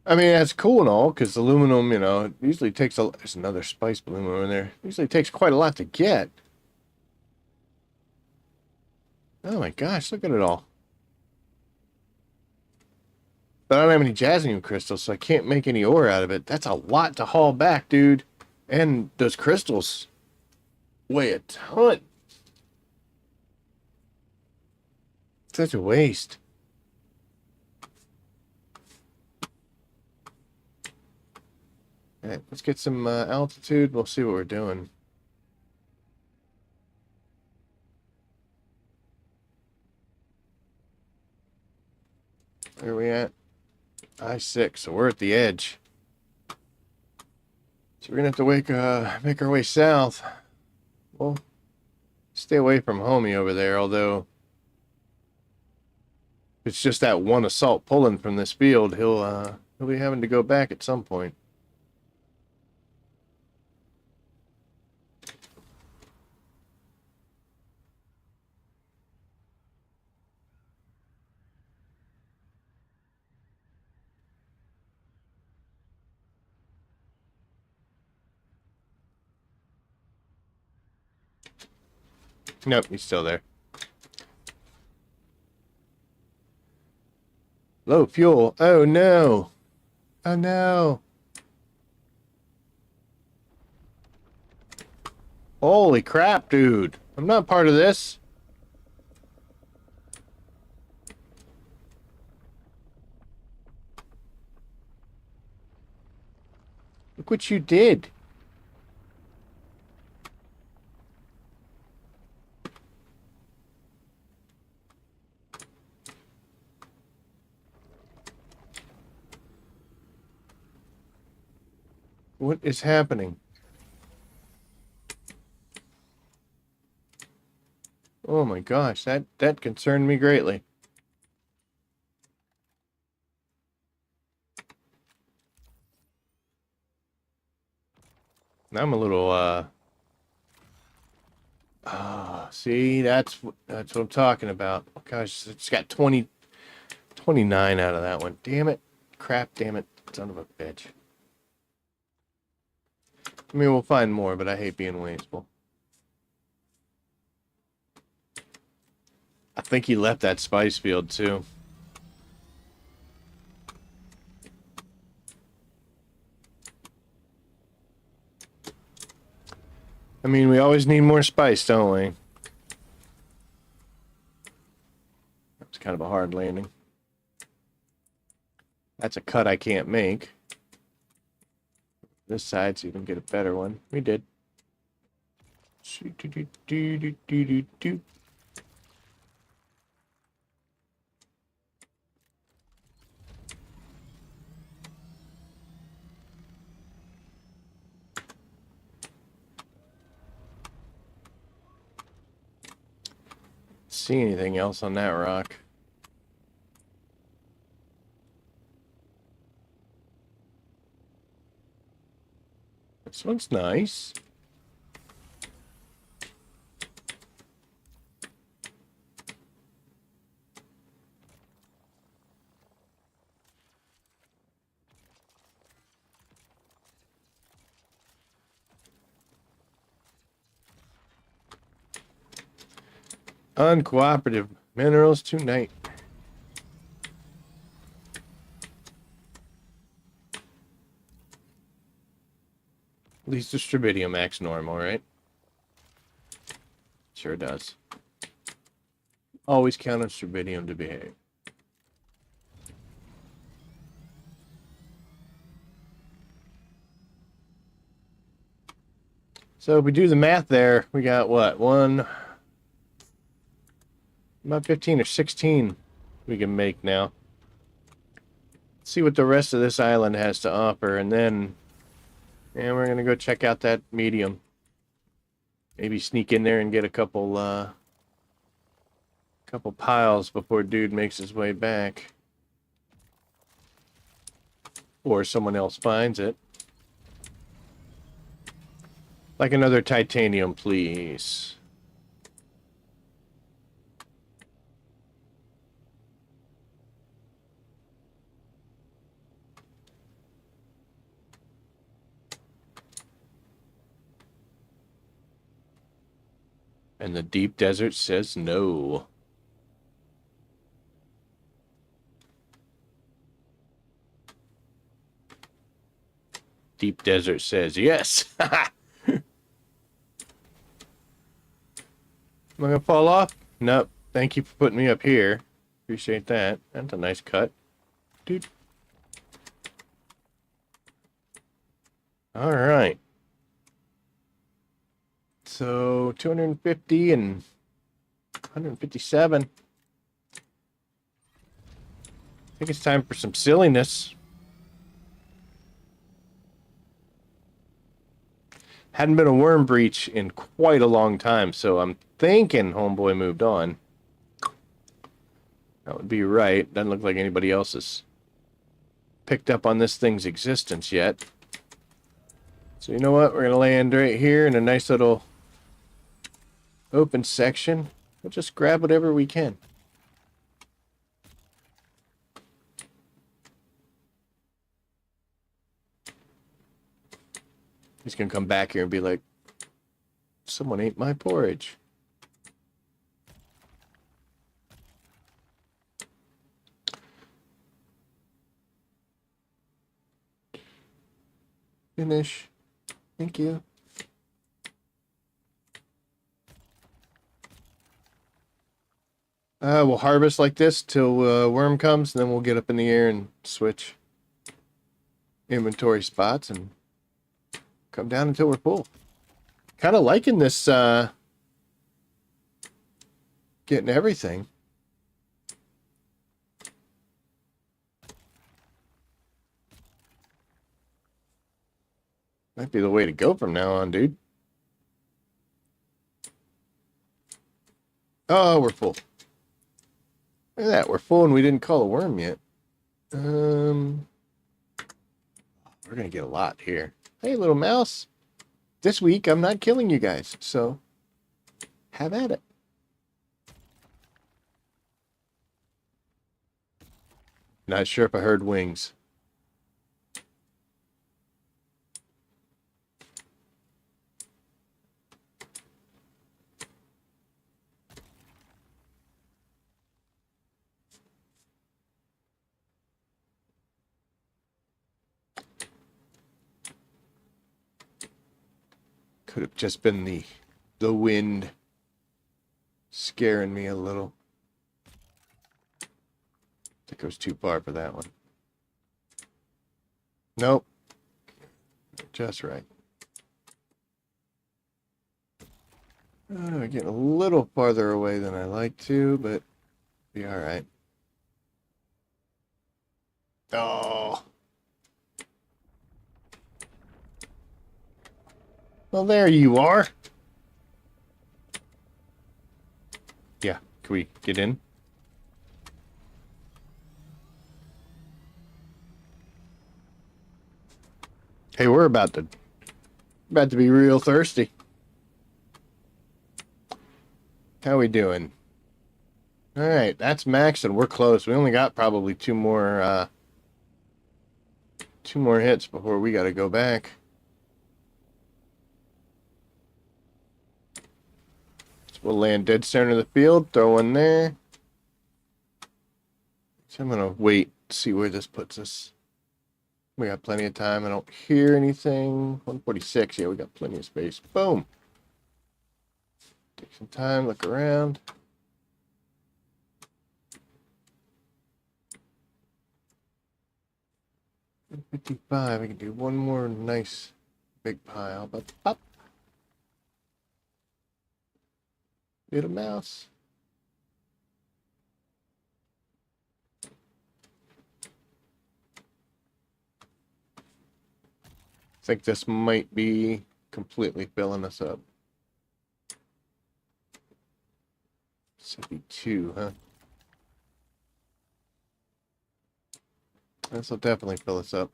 [SPEAKER 1] I mean, that's cool and all, because aluminum, you know, it usually takes a... There's another spice balloon over there. It usually takes quite a lot to get. Oh my gosh, look at it all. But I don't have any jasmine crystals, so I can't make any ore out of it. That's a lot to haul back, dude. And those crystals weigh a ton. Such a waste. All right, let's get some altitude. We'll see what we're doing. Where are we at? I-6, so we're at the edge. So we're gonna have to make our way south. Well, stay away from homie over there, although it's just that one assault pulling from this field. He'll be having to go back at some point. Nope, he's still there. Low fuel. Oh no. Oh no. Holy crap, dude. I'm not part of this. Look what you did. What is happening? Oh my gosh, that concerned me greatly. I'm a little see, that's what I'm talking about. Gosh, it's got 29 out of that one. Damn it. Crap, damn it. Son of a bitch. I mean, we'll find more, but I hate being wasteful. I think he left that spice field, too. I mean, we always need more spice, don't we? That's kind of a hard landing. That's a cut I can't make. This side, so you can get a better one. We did. See anything else on that rock? This one's nice. Uncooperative minerals tonight. Leads to Strabidium X normal, right? Sure does. Always count on Strabidium to behave. So if we do the math there, we got what? About 15 or 16 we can make now. See what the rest of this island has to offer, and then we're gonna go check out that medium. Maybe sneak in there and get a couple piles before dude makes his way back. Or someone else finds it. Like another titanium, please. And the deep desert says no. Deep desert says yes. Am I gonna fall off? Nope. Thank you for putting me up here. Appreciate that. That's a nice cut. Dude. Alright. So 250 and 157. I think it's time for some silliness. Hadn't been a worm breach in quite a long time, so I'm thinking homeboy moved on. That would be right. Doesn't look like anybody else has picked up on this thing's existence yet. So you know what? We're going to land right here in a nice little open section. We'll just grab whatever we can. He's going to come back here and be like, someone ate my porridge. Finish. Thank you. We'll harvest like this till worm comes, and then we'll get up in the air and switch inventory spots and come down until we're full. Kind of liking this, getting everything. Might be the way to go from now on, dude. Oh, we're full. Look at that, we're full and we didn't call a worm yet. We're gonna get a lot here. Hey, little mouse. This week, I'm not killing you guys, so have at it. Not sure if I heard wings. Could have just been the wind scaring me a little. I think it was too far for that one. Nope. Just right. Getting a little farther away than I like to, but be all right. Oh. Well, there you are. Yeah, can we get in? Hey, we're about to be real thirsty. How we doing? All right, that's max, and we're close. We only got probably two more hits before we got to go back. So we'll land dead center of the field, throw one there. So I'm gonna wait, see where this puts us. We got plenty of time. I don't hear anything. 146. Yeah, we got plenty of space. Boom. Take some time, look around. $55. We can do one more nice big pile. But up. Little mouse. think this might be completely filling us up. Should be 2, huh? This will definitely fill us up.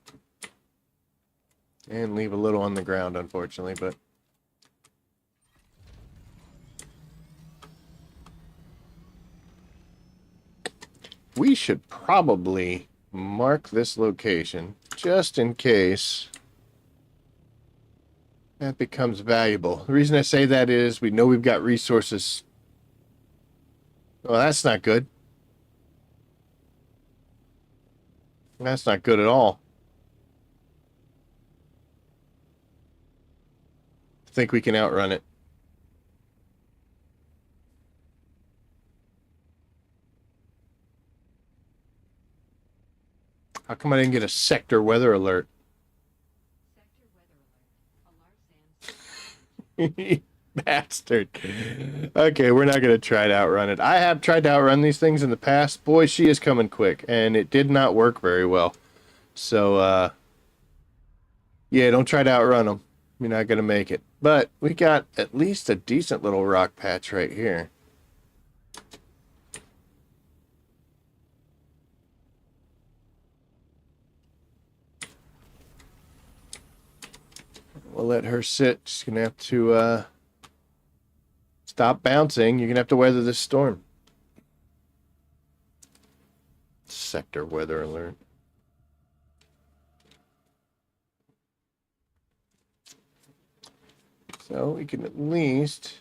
[SPEAKER 1] And leave a little on the ground, unfortunately, but... we should probably mark this location just in case that becomes valuable. The reason I say that is we know we've got resources. Well, that's not good. That's not good at all. I think we can outrun it. How come I didn't get a sector weather alert? Bastard. Okay, we're not going to try to outrun it. I have tried to outrun these things in the past. Boy, she is coming quick, and it did not work very well. So, yeah, don't try to outrun them. You're not going to make it. But we got at least a decent little rock patch right here. We'll let her sit. She's going to have to stop bouncing. You're going to have to weather this storm. Sector weather alert. So we can at least...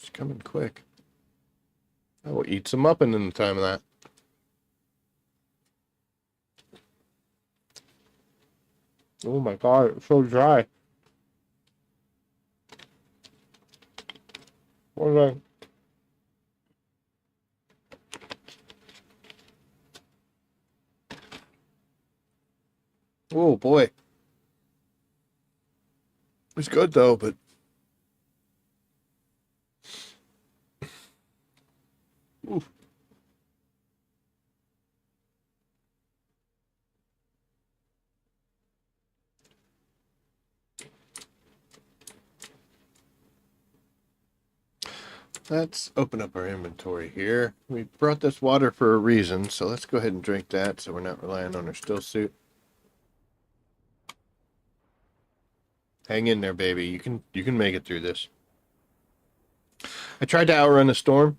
[SPEAKER 1] It's coming quick. I will eat some muffin in the time of that. Oh my god, it's so dry. What is that? Oh boy. It's good though, but oof. Let's open up our inventory here. We brought this water for a reason, so let's go ahead and drink that so we're not relying on our still suit. Hang in there, baby. You can make it through this. I tried to outrun a storm.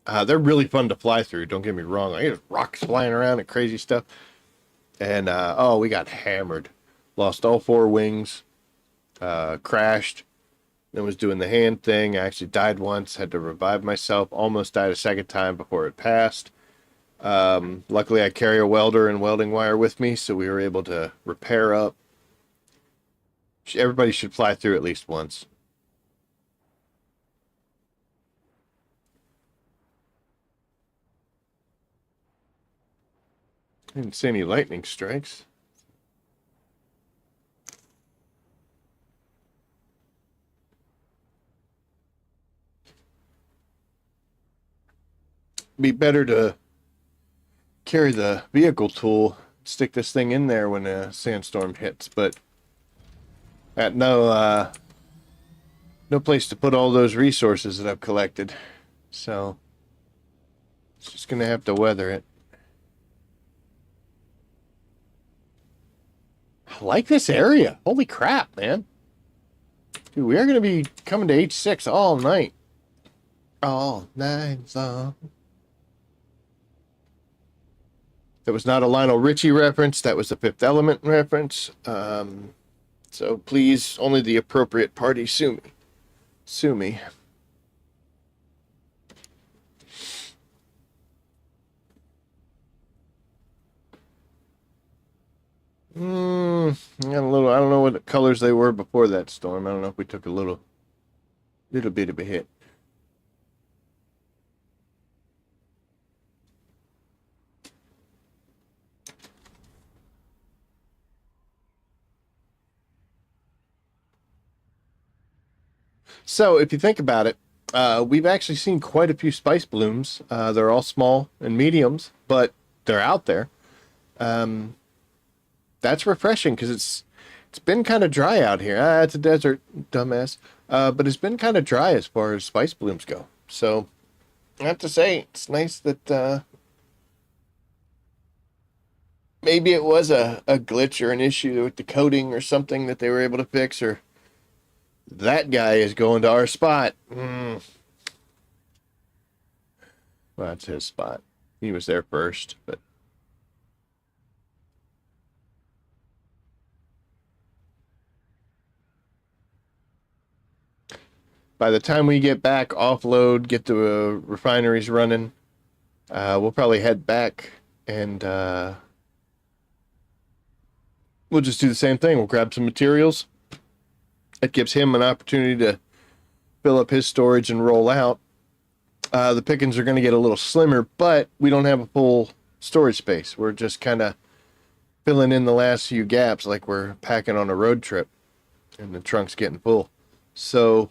[SPEAKER 1] They're really fun to fly through, don't get me wrong. I get rocks flying around and crazy stuff. And oh, we got hammered. Lost all 4 wings. Crashed. Then was doing the hand thing. I actually died once, had to revive myself, almost died a second time before it passed. Luckily I carry a welder and welding wire with me, so we were able to repair up. Everybody should fly through at least once. I didn't see any lightning strikes. Be better to carry the vehicle tool, stick this thing in there when a sandstorm hits, but at no place to put all those resources that I've collected, so it's just gonna have to weather it. I like this area. Holy crap, man. Dude, we are gonna be coming to H6 all night. All night long. That was not a Lionel Richie reference. That was a Fifth Element reference. So please, only the appropriate party sue me. Sue me. Got a little. I don't know what colors they were before that storm. I don't know if we took a little bit of a hit. So if you think about it, we've actually seen quite a few spice blooms. They're all small and mediums, but they're out there. that's refreshing because it's been kind of dry out here. It's a desert, dumbass. But it's been kind of dry as far as spice blooms go. So I have to say, it's nice that maybe it was a glitch or an issue with the coating or something that they were able to fix, or that guy is going to our spot. Well, that's his spot. He was there first, but by the time we get back, offload, get the refineries running, we'll probably head back and we'll just do the same thing. We'll grab some materials. It gives him an opportunity to fill up his storage and roll out. The pickings are going to get a little slimmer, but we don't have a full storage space. We're just kind of filling in the last few gaps like we're packing on a road trip, and the trunk's getting full. So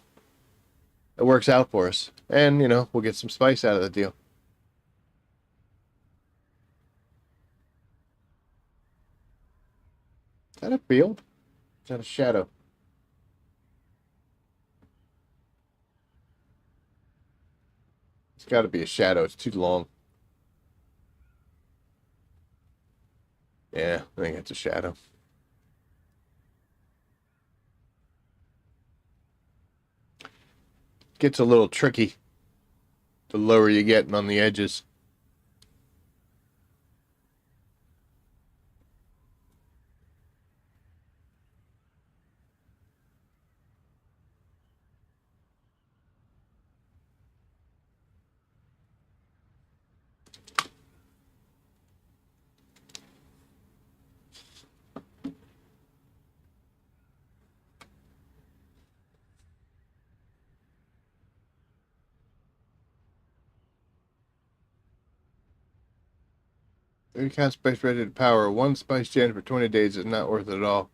[SPEAKER 1] it works out for us. And, we'll get some spice out of the deal. Is that a field? Is that a shadow? It's got to be a shadow. It's too long. Yeah, I think it's a shadow. Gets a little tricky the lower you get on the edges. Every kind of spice ready to power. One spice gen for 20 days is not worth it at all.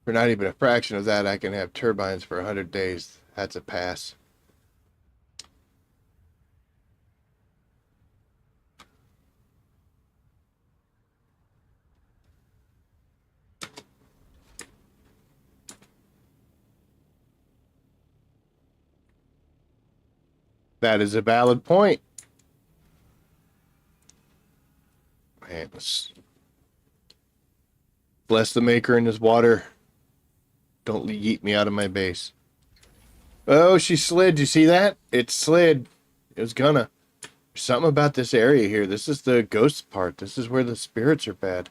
[SPEAKER 1] For not even a fraction of that, I can have turbines for 100 days. That's a pass. That is a valid point. Man, bless the maker and his water. Don't yeet me out of my base. Oh, she slid. You see that? It slid. It was gonna. There's something about this area here. This is the ghost part. This is where the spirits are bad.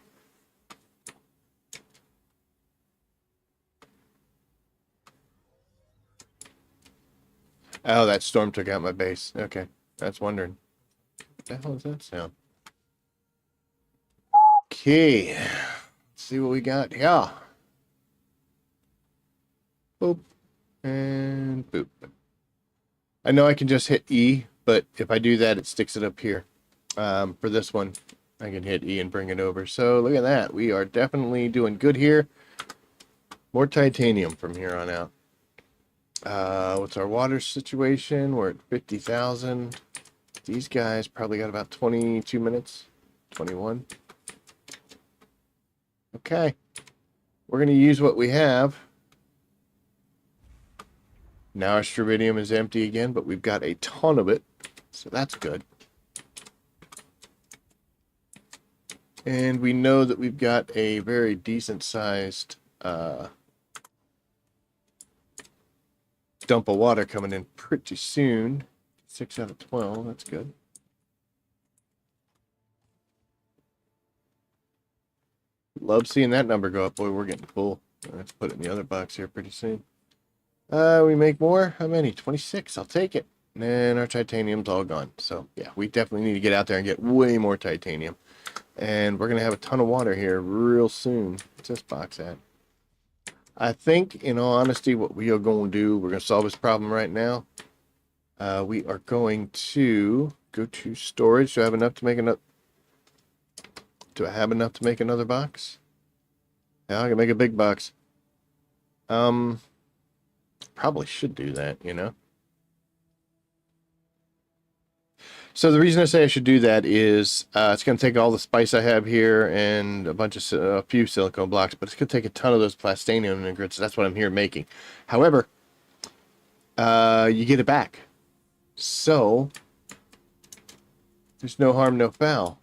[SPEAKER 1] Oh, that storm took out my base. Okay. That's wondering. What the hell is that sound? Okay. Let's see what we got. Yeah. Boop. And boop. I know I can just hit E, but if I do that, it sticks it up here. For this one, I can hit E and bring it over. So look at that. We are definitely doing good here. More titanium from here on out. What's our water situation? We're at 50,000. These guys probably got about 22 minutes. 21. Okay. We're going to use what we have. Now our strontium is empty again, but we've got a ton of it. So that's good. And we know that we've got a very decent sized dump of water coming in pretty soon. 6 out of 12, that's good. Love seeing that number go up. Boy, we're getting full. Let's put it in the other box here pretty soon. We make more. How many? 26. I'll take it. And our titanium's all gone. So, yeah, we definitely need to get out there and get way more titanium. And we're going to have a ton of water here real soon. What's this box at? I think, in all honesty, what we are going to do, we're going to solve this problem right now. We are going to go to storage. Do I have enough to make another? Do I have enough to make another box? Yeah, I can make a big box. Probably should do that, So the reason I say I should do that is it's going to take all the spice I have here and a few silicone blocks, but it's going to take a ton of those Plastanium ingredients. That's what I'm here making. However, you get it back. So there's no harm, no foul.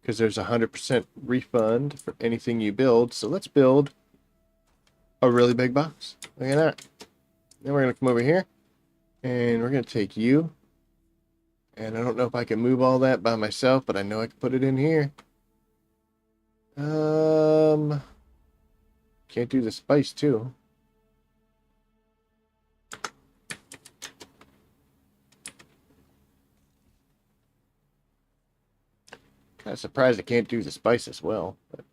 [SPEAKER 1] Because there's 100% refund for anything you build. So let's build a really big box. Look at that. Then we're going to come over here. And we're going to take you. And I don't know if I can move all that by myself, but I know I can put it in here. Can't do the spice too. Kind of surprised I can't do the spice as well. But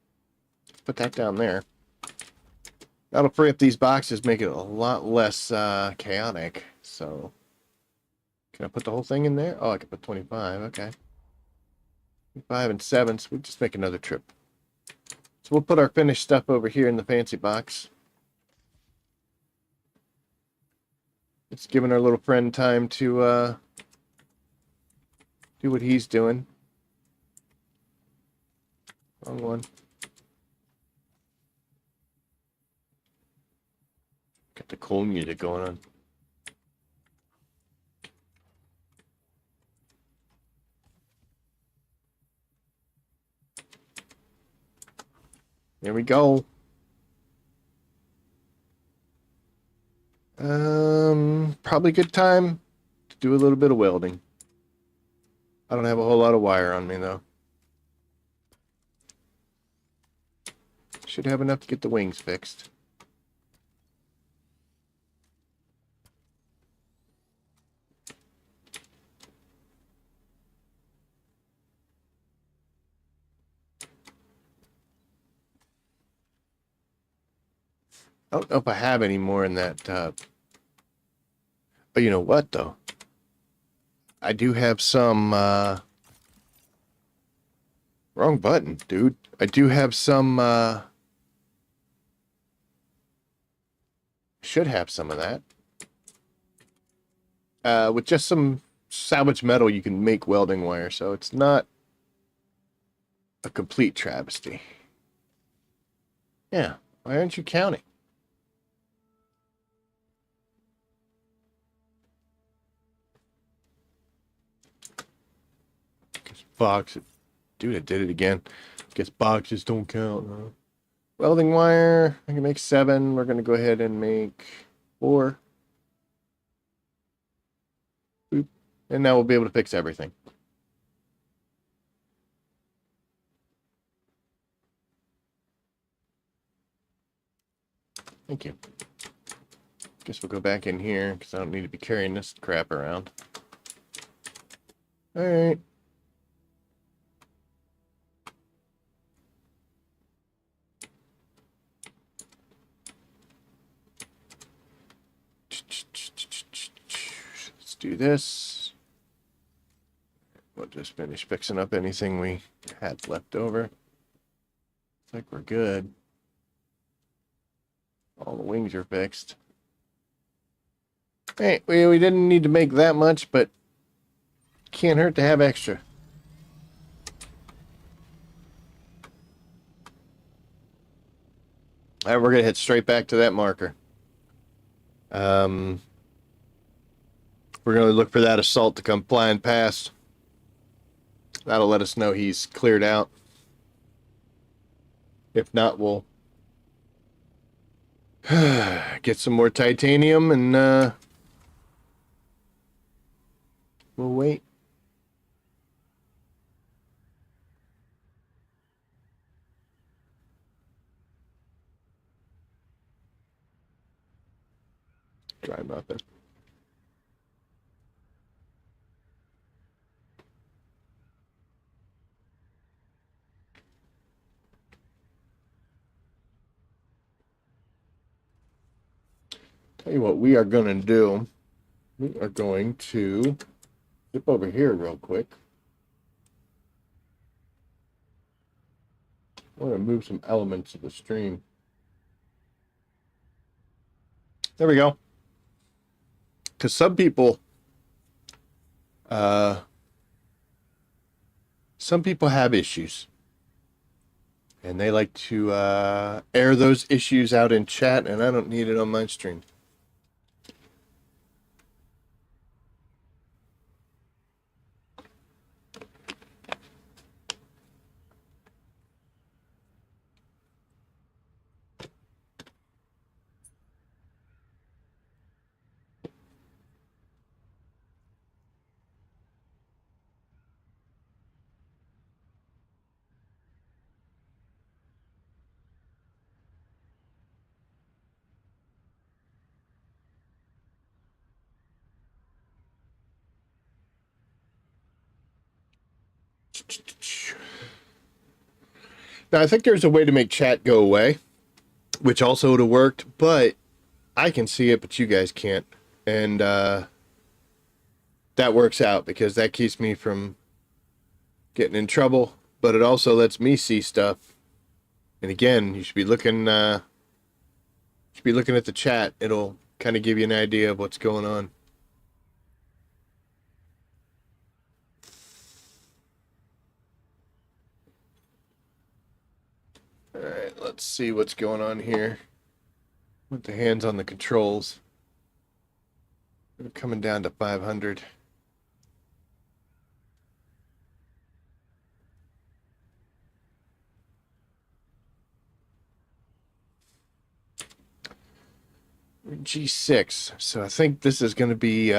[SPEAKER 1] put that down there. That'll free up these boxes, make it a lot less chaotic. So, can I put the whole thing in there? Oh, I can put 25. Okay. 5 and 7. So we'll just make another trip. So we'll put our finished stuff over here in the fancy box. It's giving our little friend time to do what he's doing. Wrong one. Got the cool music going on. There we go. Probably good time to do a little bit of welding. I don't have a whole lot of wire on me though. Should have enough to get the wings fixed. I don't know if I have any more in that but you know what though? I do have some wrong button, dude. I do have some should have some of that. With just some salvage metal you can make welding wire, so it's not a complete travesty. Yeah, why aren't you counting? Box. Dude, I did it again. Guess boxes don't count, huh? Welding wire. I can make 7. We're going to go ahead and make 4. Boop. And now we'll be able to fix everything. Thank you. Guess we'll go back in here because I don't need to be carrying this crap around. All right. Let's do this. We'll just finish fixing up anything we had left over. Looks like we're good. All the wings are fixed. Hey, we didn't need to make that much, but can't hurt to have extra. All right, we're gonna head straight back to that marker. We're gonna look for that assault to come flying past. That'll let us know he's cleared out. If not, we'll get some more titanium and we'll wait. Dry muffin. Tell you what we are going to do. We are going to zip over here real quick. I want to move some elements of the stream. There we go. Because some people Uh, some people have issues, and they like to air those issues out in chat, and I don't need it on my stream. Now, I think there's a way to make chat go away, which also would have worked, but I can see it, but you guys can't. And that works out because that keeps me from getting in trouble, but it also lets me see stuff. And again, you should be looking at the chat. It'll kind of give you an idea of what's going on. All right, let's see what's going on here. With the hands on the controls. We're coming down to 500. G6. So I think this is going to be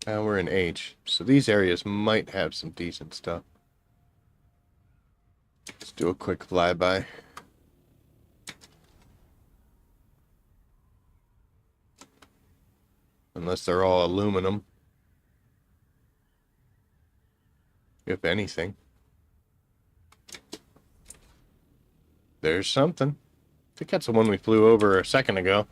[SPEAKER 1] we're in H. So these areas might have some decent stuff. Let's do a quick flyby. Unless they're all aluminum. If anything. There's something. I think that's the one we flew over a second ago.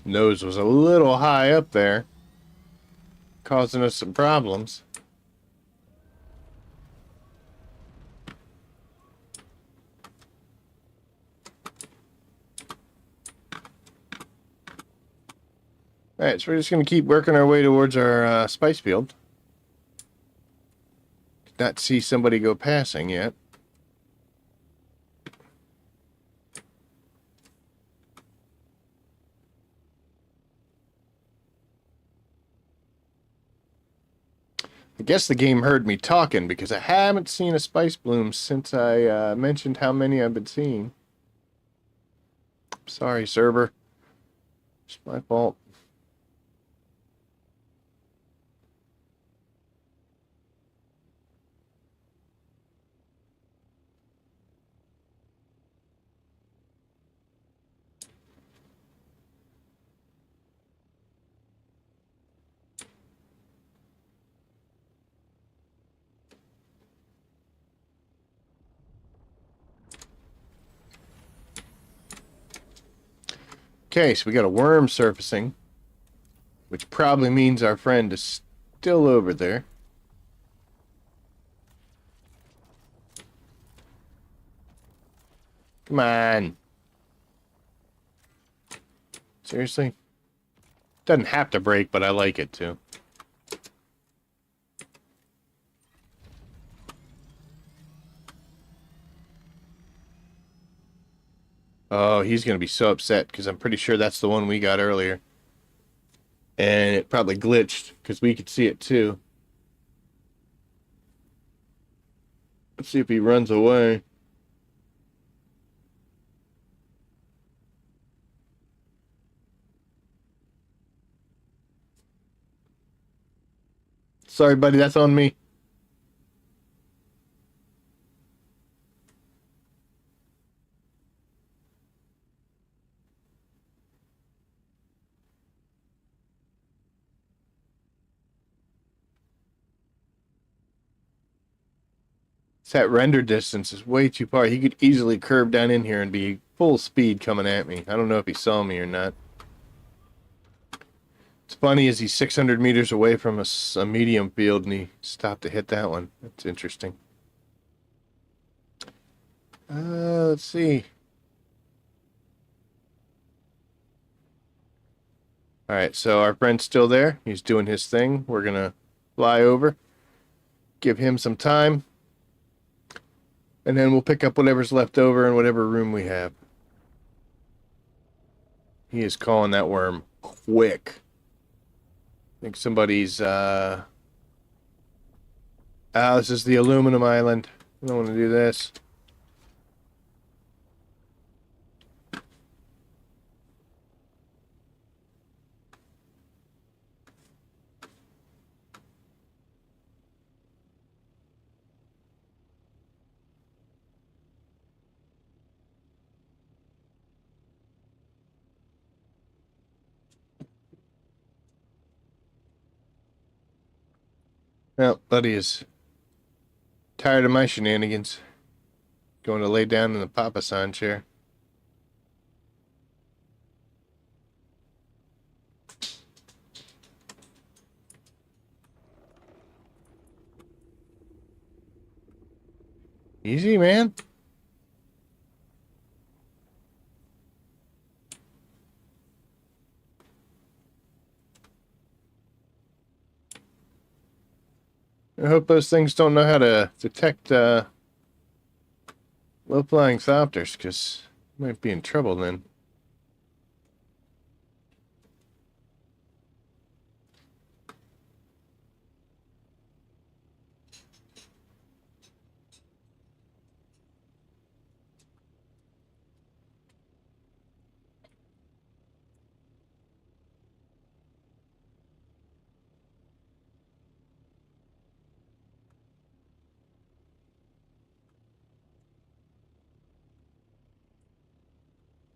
[SPEAKER 1] Nose was a little high up there, causing us some problems. Alright, so we're just going to keep working our way towards our spice field. Did not see somebody go passing yet. I guess the game heard me talking because I haven't seen a spice bloom since I mentioned how many I've been seeing. Sorry, server. It's my fault. Okay, so we got a worm surfacing, which probably means our friend is still over there. Come on. Seriously? Doesn't have to break, but I like it to. Oh, he's going to be so upset because I'm pretty sure that's the one we got earlier. And it probably glitched because we could see it too. Let's see if he runs away. Sorry, buddy, that's on me. That render distance is way too far. He could easily curve down in here and be full speed coming at me. I don't know if he saw me or not. It's funny is he's 600 meters away from a medium field and he stopped to hit that one. That's interesting. Let's see. All right, so our friend's still there. He's doing his thing. We're gonna fly over, give him some time, and then we'll pick up whatever's left over in whatever room we have. He is calling that worm quick. I think somebody's, this is the aluminum island. I don't want to do this. Well, buddy is tired of my shenanigans. Going to lay down in the Papa-san chair. Easy, man. I hope those things don't know how to detect low-flying thopters, because we might be in trouble then.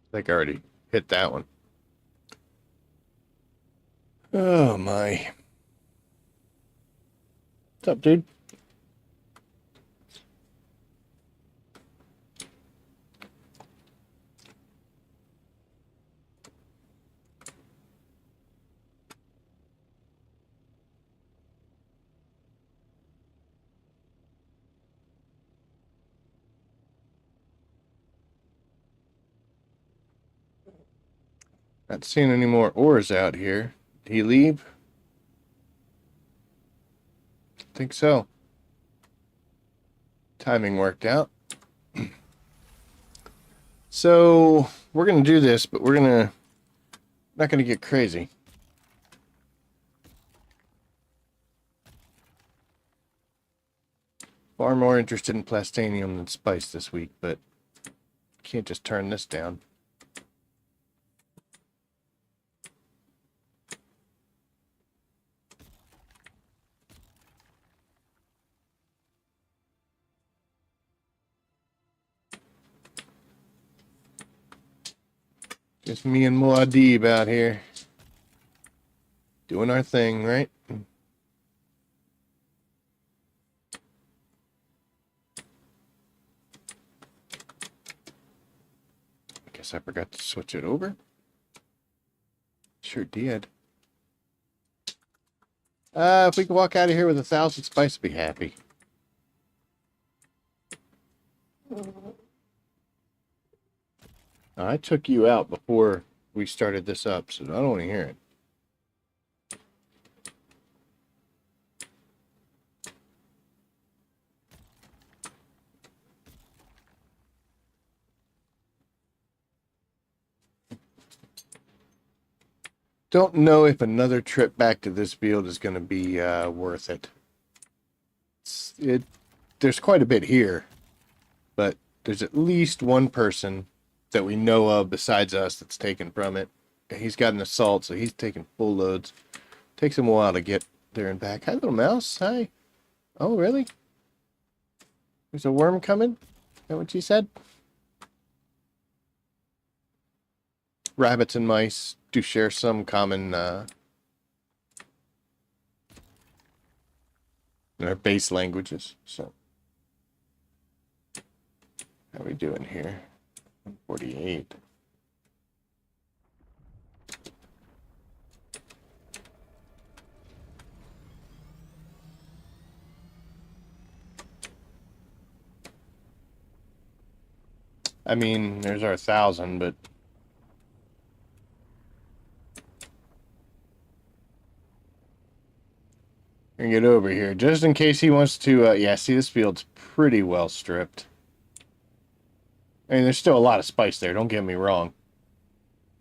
[SPEAKER 1] I think I already hit that one. Oh my. What's up, dude? Not seeing any more ores out here. Did he leave? Think so. Timing worked out. So we're gonna do this, but we're not gonna get crazy. Far more interested in Plastanium than spice this week, but can't just turn this down. Just me and Muad'Dib out here. Doing our thing, right? Guess I forgot to switch it over. Sure did. If we could walk out of here with 1,000 spice, I'd be happy. I took you out before we started this up, so I don't want to hear it. Don't know if another trip back to this field is going to be worth it. There's quite a bit here, but there's at least one person that we know of besides us that's taken from it. He's got an assault, so he's taking full loads. Takes him a while to get there and back. Hi, little mouse. Hi. Oh, really? There's a worm coming? Is that what you said? Rabbits and mice do share some common their base languages. So, how are we doing here? 148. I mean, there's our 1,000, but and get over here just in case he wants to. Yeah, see, this field's pretty well stripped. I mean, there's still a lot of spice there. Don't get me wrong,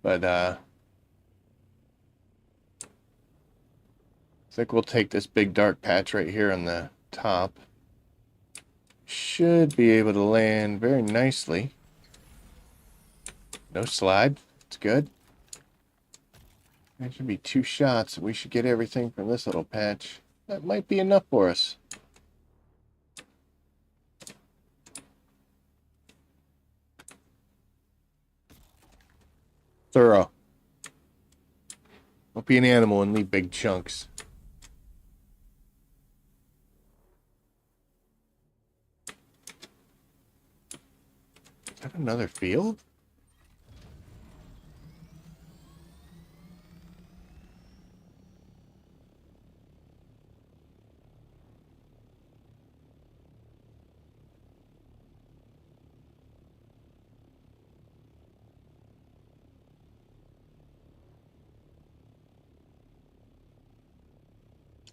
[SPEAKER 1] but I think we'll take this big dark patch right here on the top. Should be able to land very nicely. No slide. It's good. That should be 2 shots. We should get everything from this little patch. That might be enough for us. Thorough. Don't be an animal and leave big chunks. Is that another field?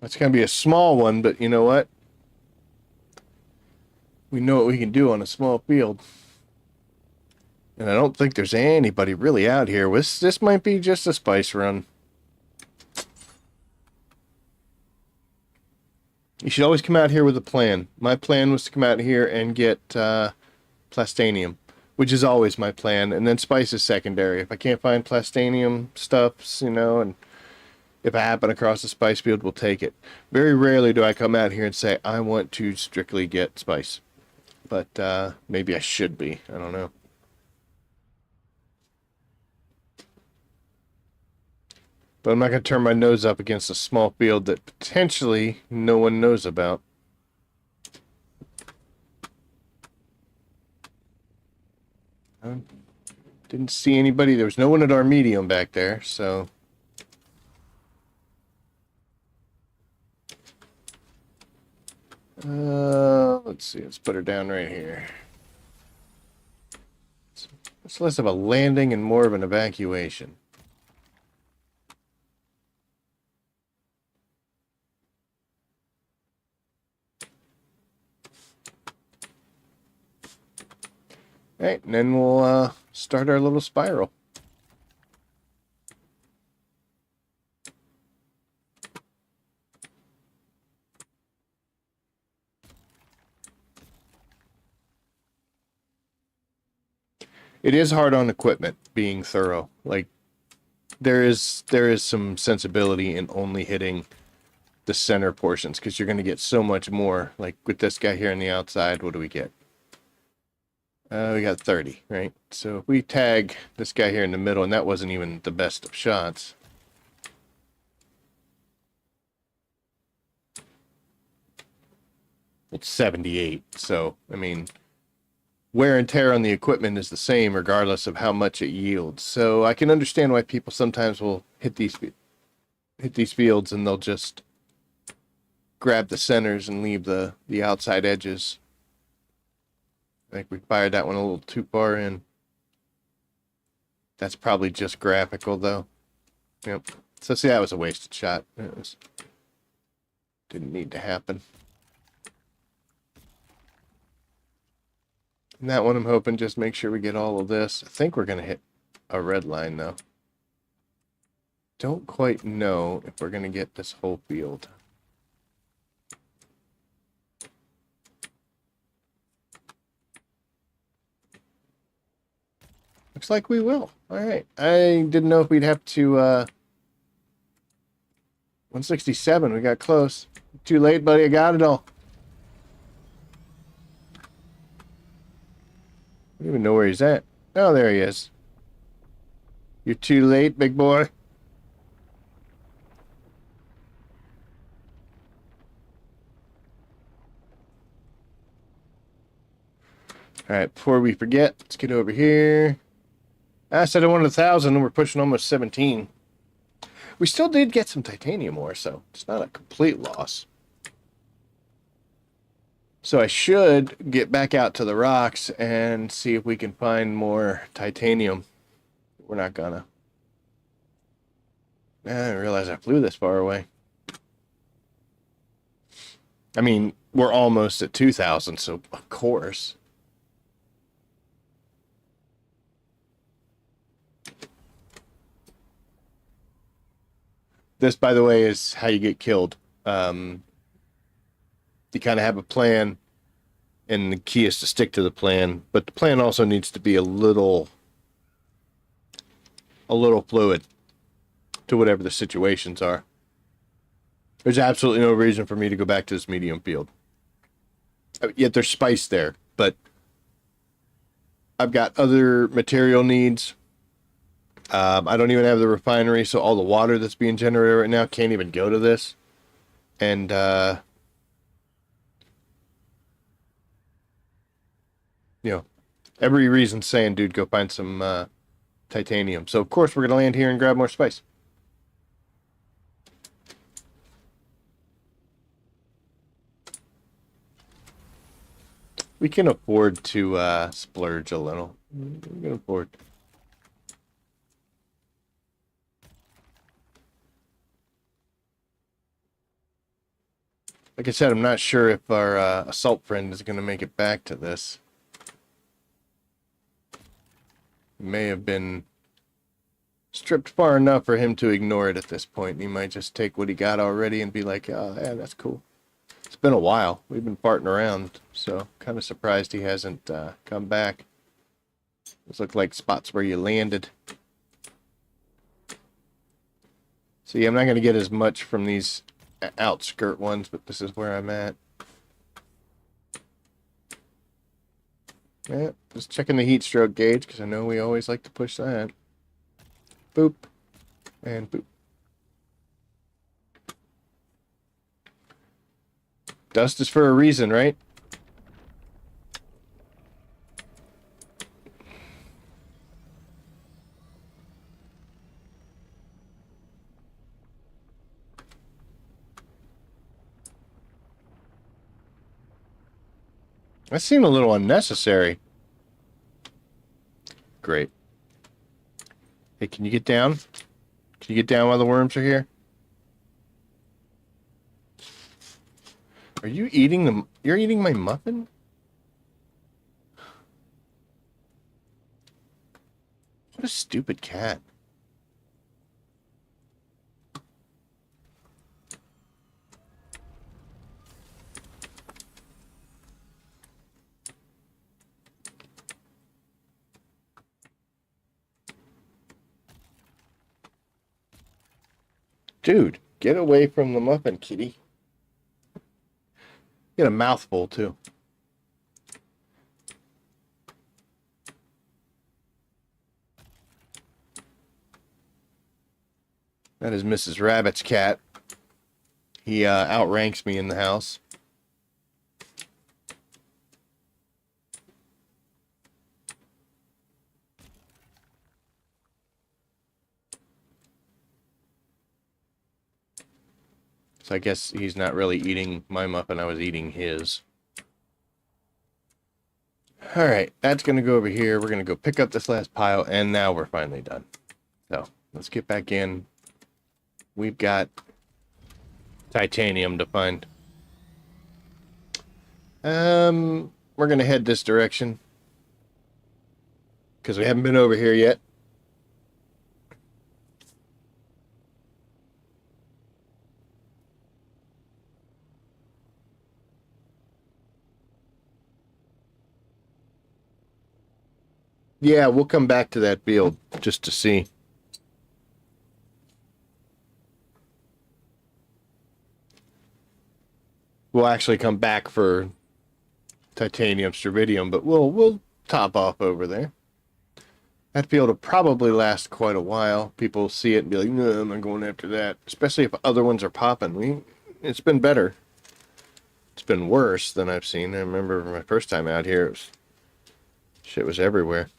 [SPEAKER 1] It's going to be a small one, but you know what? We know what we can do on a small field. And I don't think there's anybody really out here. This might be just a spice run. You should always come out here with a plan. My plan was to come out here and get Plastanium, which is always my plan. And then spice is secondary. If I can't find Plastanium stuffs, you know, and if I happen across a spice field, we'll take it. Very rarely do I come out here and say, I want to strictly get spice. But maybe I should be. I don't know. But I'm not going to turn my nose up against a small field that potentially no one knows about. Didn't see anybody. There was no one at our medium back there, so... let's see. Let's put her down right here. It's less of a landing and more of an evacuation. All right, and then we'll start our little spiral. It is hard on equipment being thorough. Like there is some sensibility in only hitting the center portions because you're going to get so much more. Like with this guy here on the outside, what do we get? We got 30, right? So if we tag this guy here in the middle, and that wasn't even the best of shots. It's 78. So, I mean, wear and tear on the equipment is the same regardless of how much it yields. So I can understand why people sometimes will hit these fields and they'll just grab the centers and leave the outside edges. I think we fired that one a little too far in. That's probably just graphical though. Yep. So see, that was a wasted shot. Didn't need to happen. And that one I'm hoping just make sure we get all of this. I think we're going to hit a red line though. Don't quite know if we're going to get this whole field. Looks like we will. All right. I didn't know if we'd have to 167. We got close. Too late, buddy. I got it all. I don't even know where he's at. Oh, there he is. You're too late, big boy. All right, before we forget, let's get over here. I said I wanted 1,000, and we're pushing almost 17. We still did get some titanium ore, so it's not a complete loss. So I should get back out to the rocks and see if we can find more titanium. We're not gonna. I didn't realize I flew this far away. I mean, we're almost at 2,000, so of course. This, by the way, is how you get killed. You kind of have a plan, and the key is to stick to the plan. But the plan also needs to be a little fluid to whatever the situations are. There's absolutely no reason for me to go back to this medium field. Yet there's spice there, but I've got other material needs. I don't even have the refinery, so all the water that's being generated right now can't even go to this. And you know, every reason saying, dude, go find some titanium. So of course we're gonna land here and grab more spice. We can afford to splurge a little. We can afford. Like I said, I'm not sure if our assault friend is going to make it back to this. It may have been stripped far enough for him to ignore it at this point. He might just take what he got already and be like, oh, yeah, that's cool. It's been a while. We've been farting around, so kind of surprised he hasn't come back. Those look like spots where you landed. See, I'm not going to get as much from these outskirt ones, but this is where I'm at. Yeah, just checking the heat stroke gauge, because I know we always like to push that. Boop. And boop. Dust is for a reason, right? That seemed a little unnecessary. Great. Hey, can you get down? Can you get down while the worms are here? Are you eating them? You're eating my muffin? What a stupid cat. Dude, get away from the muffin, kitty. Get a mouthful, too. That is Mrs. Rabbit's cat. He outranks me in the house. So I guess he's not really eating my muffin. I was eating his. Alright, that's going to go over here. We're going to go pick up this last pile, and now we're finally done. So, let's get back in. We've got titanium to find. We're going to head this direction, because we haven't been over here yet. Yeah, we'll come back to that field just to see. We'll actually come back for titanium, strontium, but we'll top off over there. That field will probably last quite a while. People see it and be like, "No, I'm not going after that." Especially if other ones are popping. It's been better. It's been worse than I've seen. I remember my first time out here, shit was everywhere.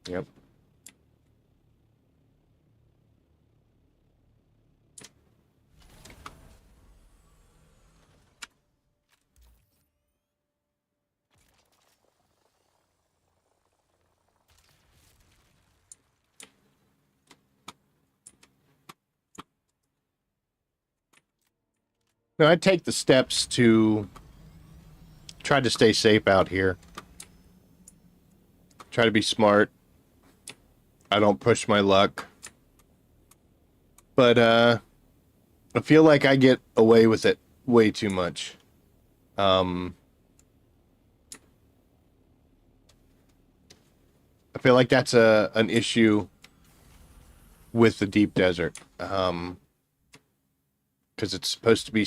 [SPEAKER 1] Yep. Now, I take the steps to try to stay safe out here. Try to be smart. I don't push my luck. But I feel like I get away with it way too much. I feel like that's an issue with the deep desert. Because it's supposed to be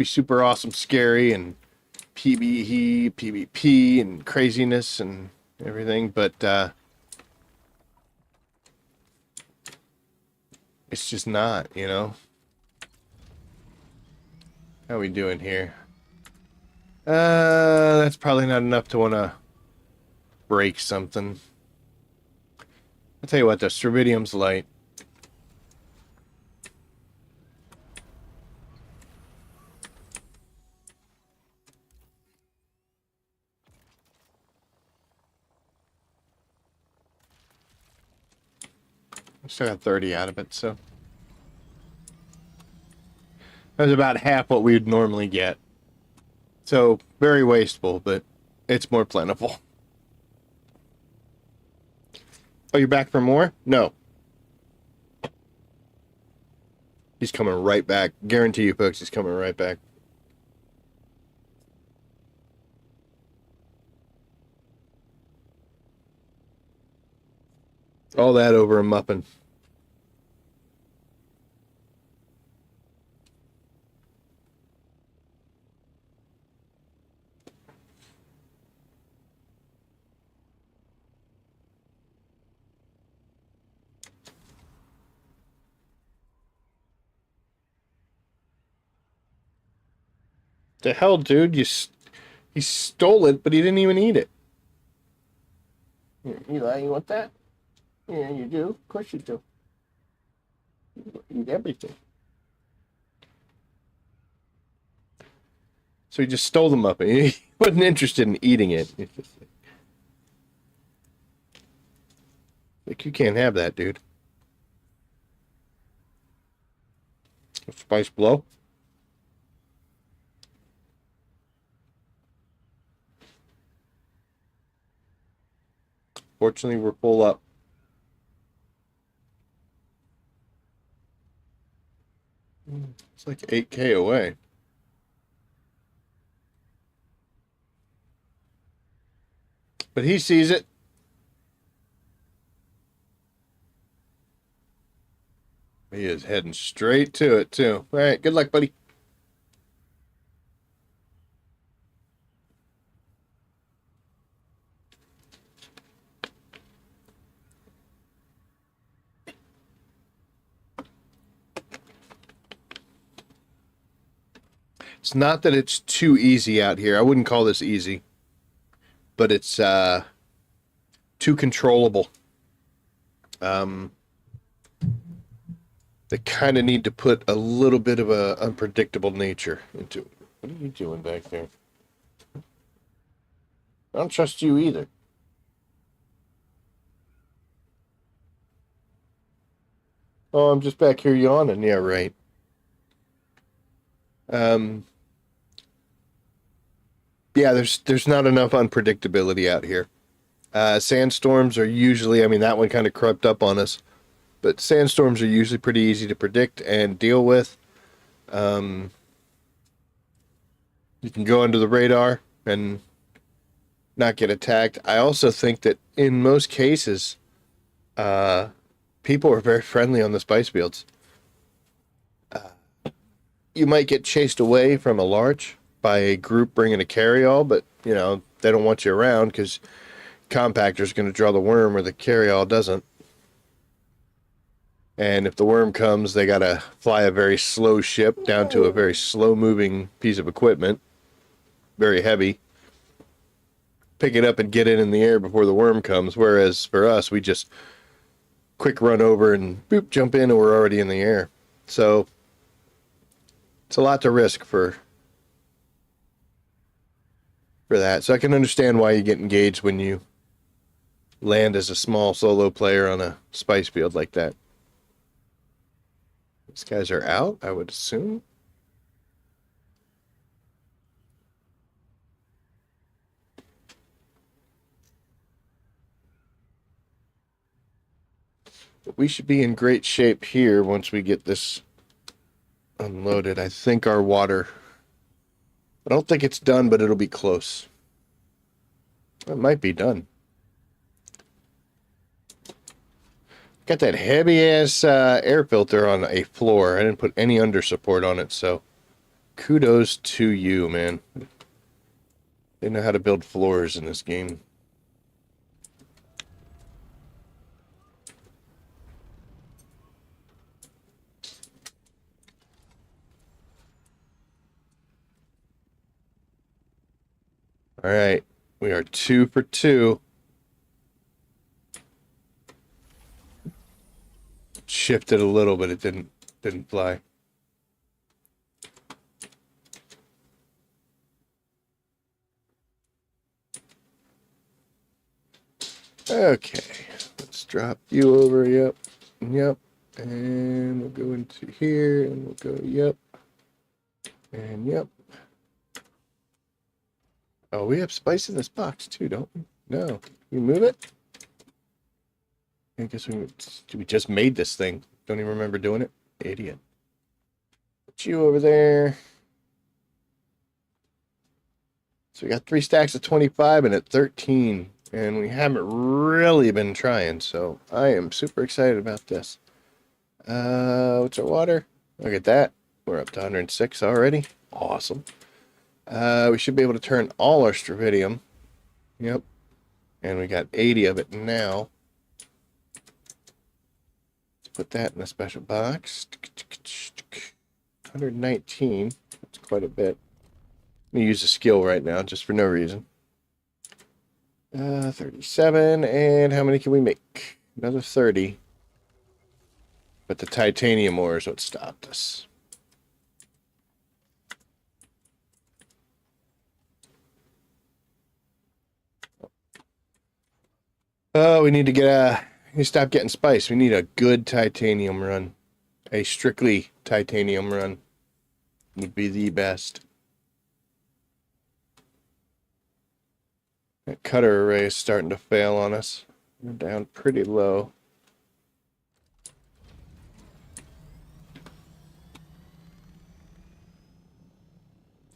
[SPEAKER 1] super awesome, scary, and PvE, PvP, and craziness and everything, but it's just not, you know? How we doing here? That's probably not enough to want to break something. I'll tell you what, the strontium's light. I still got 30 out of it, so that was about half what we'd normally get. So, very wasteful, but it's more plentiful. Oh, you're back for more? No. He's coming right back. Guarantee you, folks, he's coming right back. All that over a muffin. The hell, dude? He stole it, but he didn't even eat it. Here, Eli, you want that? Yeah, you do. Of course you do. You eat everything. So he just stole the muffin. He wasn't interested in eating it. Like, you can't have that, dude. Spice blow. Fortunately, we're full up. It's like 8K away. But he sees it. He is heading straight to it, too. All right, good luck, buddy. It's not that it's too easy out here. I wouldn't call this easy. But it's too controllable. They kind of need to put a little bit of a unpredictable nature into it. What are you doing back there? I don't trust you either. Oh, I'm just back here yawning. Yeah, right. Yeah, there's not enough unpredictability out here. Sandstorms are usually, I mean, that one kind of crept up on us, but sandstorms are usually pretty easy to predict and deal with. You can go under the radar and not get attacked. I also think that in most cases, people are very friendly on the spice fields. You might get chased away from a larch by a group bringing a carry-all, but you know they don't want you around because compactor's going to draw the worm where the carry-all doesn't. And if the worm comes, they got to fly a very slow ship down to a very slow-moving piece of equipment, very heavy. Pick it up and get it in the air before the worm comes. Whereas for us, we just quick run over and boop, jump in, and we're already in the air. So it's a lot to risk for that. So I can understand why you get engaged when you land as a small solo player on a spice field like that. These guys are out, I would assume. But we should be in great shape here once we get this unloaded. I think our water, I don't think it's done, but it'll be close. It might be done. Got that heavy ass air filter on a floor. I didn't put any under support on it, so kudos to you, man. They know how to build floors in this game. All right, we are 2 for 2. Shifted a little, but it didn't fly. Okay, let's drop you over. Yep, and we'll go into here, and we'll go yep, and yep. Oh, we have spice in this box too, don't we? No, we move it. I guess we just made this thing. Don't even remember doing it. Idiot. Put you over there. So we got 3 stacks of 25 and at 13. And we haven't really been trying, so I am super excited about this. What's our water? Look at that. We're up to 106 already. Awesome. We should be able to turn all our stravidium. Yep. And we got 80 of it now. Put that in a special box. 119. That's quite a bit. I'm gonna use a skill right now, just for no reason. 37. And how many can we make? Another 30. But the titanium ore is what stopped us. Oh, we need to get stop getting spice. We need a good titanium run. A strictly titanium run would be the best. That cutter array is starting to fail on us. We're down pretty low.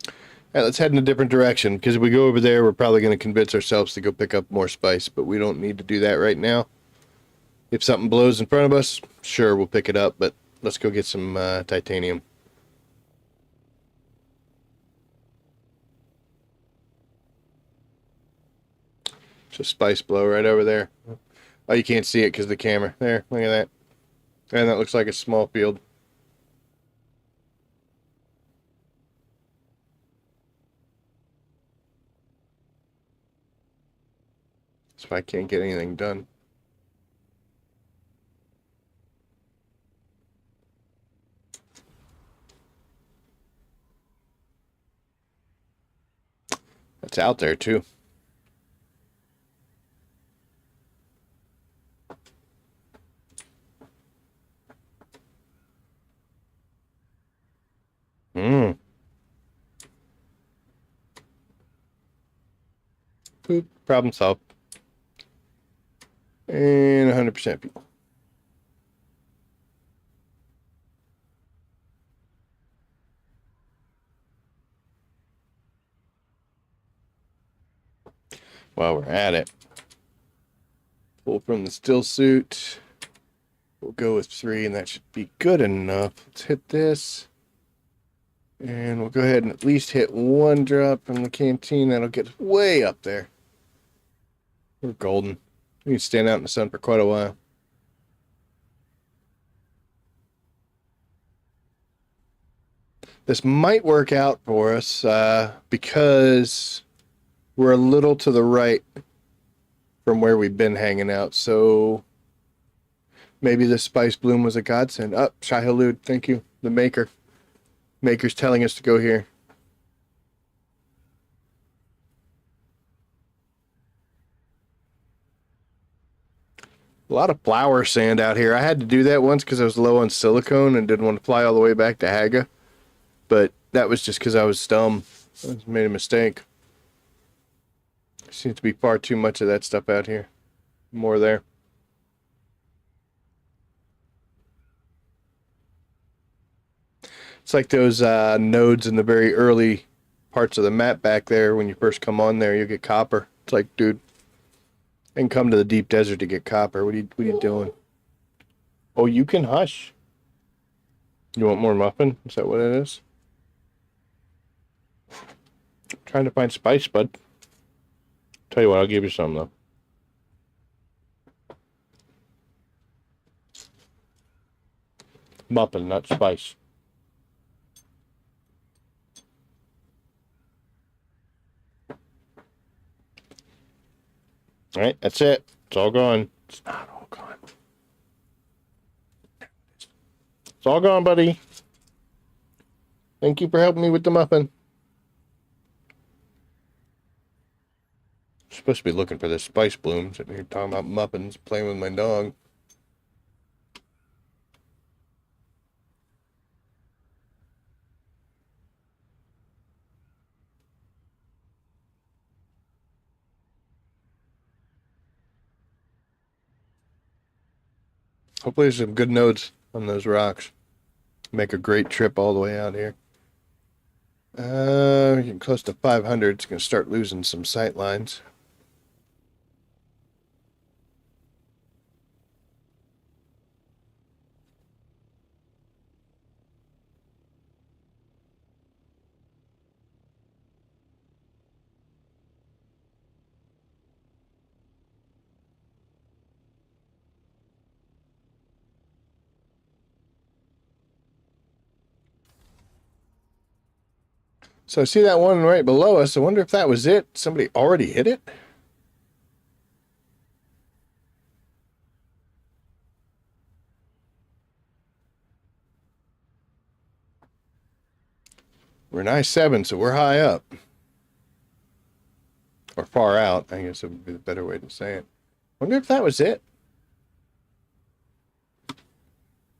[SPEAKER 1] All right, let's head in a different direction, because if we go over there, we're probably going to convince ourselves to go pick up more spice, but we don't need to do that right now. If something blows in front of us, sure, we'll pick it up, but let's go get some titanium. Just spice blow right over there. Oh, you can't see it because of the camera. There, look at that. And that looks like a small field. That's why I can't get anything done. That's out there too. Boop, problem solved. And 100% people. while we're at it. Pull from the still suit. We'll go with 3, and that should be good enough. Let's hit this. And we'll go ahead and at least hit 1 drop from the canteen. That'll get us way up there. We're golden. We can stand out in the sun for quite a while. This might work out for us because we're a little to the right from where we've been hanging out. So maybe the spice bloom was a godsend. Oh, Shai Halud, thank you. The maker. Maker's telling us to go here. A lot of flour sand out here. I had to do that once because I was low on silicone and didn't want to fly all the way back to Haga. But that was just because I was dumb. I made a mistake. Seems to be far too much of that stuff out here. More there. It's like those nodes in the very early parts of the map back there. When you first come on there, you'll get copper. It's like, dude, and come to the deep desert to get copper. What are you doing? Oh, you can hush. You want more muffin? Is that what it is? Trying to find spice, bud. Tell you what, I'll give you some, though. Muffin, not spice. All right, that's it. It's all gone. It's not all gone. It's all gone, buddy. Thank you for helping me with the muffin. I'm supposed to be looking for this spice bloom. Sitting here talking about muffins, playing with my dog. Hopefully there's some good nodes on those rocks. Make a great trip all the way out here. Getting close to 500. It's going to start losing some sight lines. So I see that one right below us. I wonder if that was it. Somebody already hit it? We're an I-7, so we're high up. Or far out, I guess it would be the better way to say it. Wonder if that was it.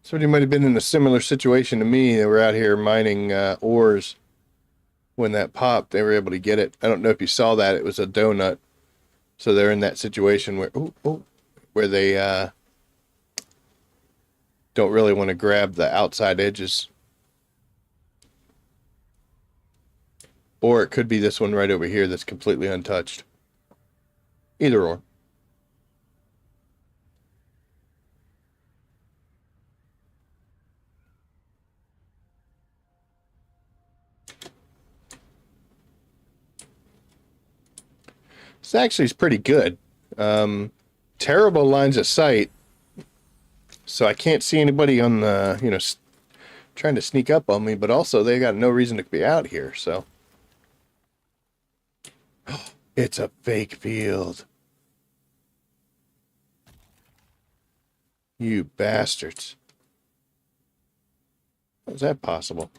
[SPEAKER 1] Somebody might have been in a similar situation to me. They were out here mining ores. When that popped, they were able to get it. I don't know if you saw that. It was a donut. So they're in that situation where, where they don't really want to grab the outside edges. Or it could be this one right over here that's completely untouched. Either or. This actually is pretty good. Terrible lines of sight. So I can't see anybody on the, trying to sneak up on me, but also they got no reason to be out here, so. It's a fake field. You bastards. How is that possible?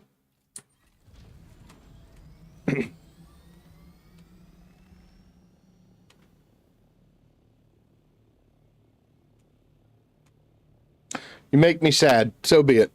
[SPEAKER 1] You make me sad. So be it.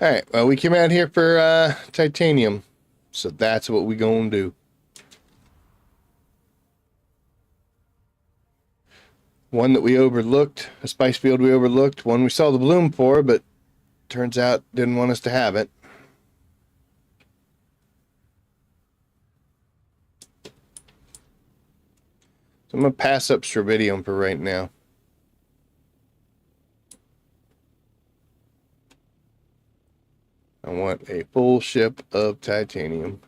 [SPEAKER 1] All right. Well, we came out here for titanium. So that's what we gonna do. One that we overlooked, a spice field we overlooked, one we saw the bloom for, but turns out didn't want us to have it. So I'm going to pass up Strabidium for right now. I want a full ship of titanium.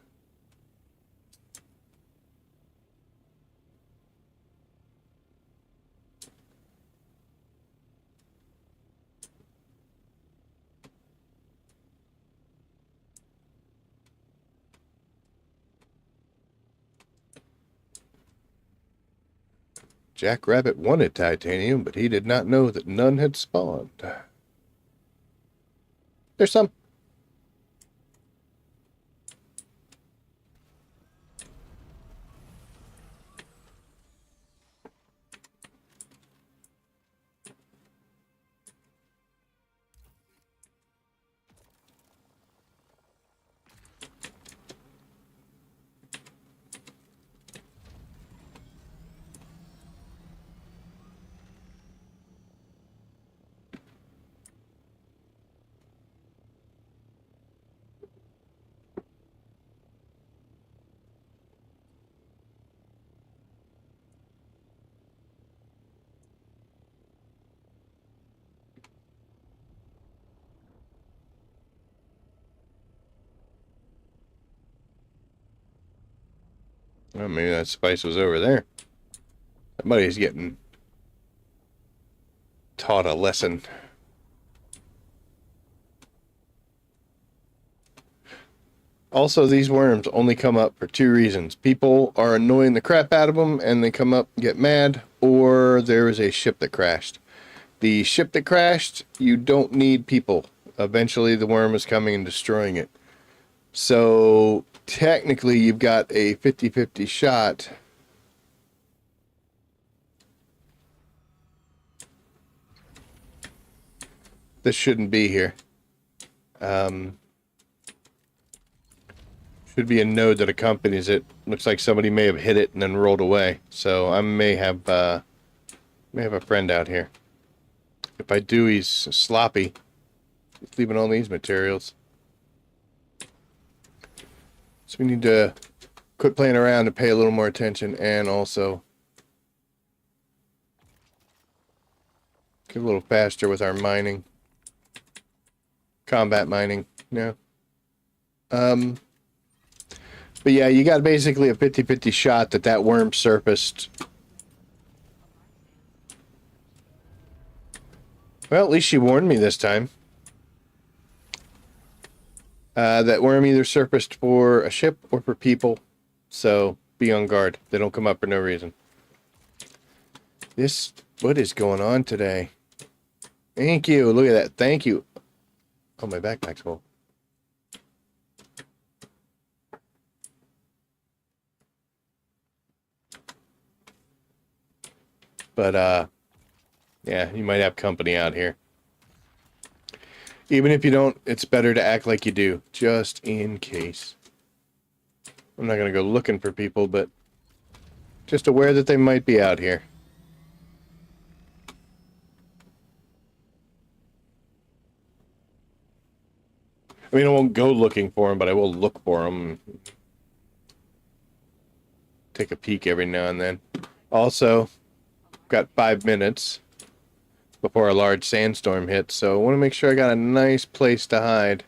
[SPEAKER 1] Jackrabbit wanted titanium, but he did not know that none had spawned. There's some. Well, maybe that spice was over there. Somebody's getting taught a lesson. Also, these worms only come up for two reasons. People are annoying the crap out of them and they come up and get mad, or there is a ship that crashed. The ship that crashed, you don't need people. Eventually the worm is coming and destroying it. So technically you've got a 50-50 shot. This shouldn't be here. Should be a node that accompanies it. Looks like somebody may have hit it and then rolled away. So I may have a friend out here. If I do, he's sloppy. He's leaving all these materials. So we need to quit playing around and pay a little more attention, and also get a little faster with our mining. Combat mining, no. But yeah, you got basically a 50-50 shot that that worm surfaced. Well, at least she warned me this time. That worm either surfaced for a ship or for people. So be on guard. They don't come up for no reason. What is going on today? Thank you. Look at that. Thank you. Oh, my backpack's full. But, yeah, you might have company out here. Even if you don't, it's better to act like you do, just in case. I'm not going to go looking for people, but just aware that they might be out here. I mean, I won't go looking for them, but I will look for them. Take a peek every now and then. Also, got 5 minutes before a large sandstorm hits, so I want to make sure I got a nice place to hide.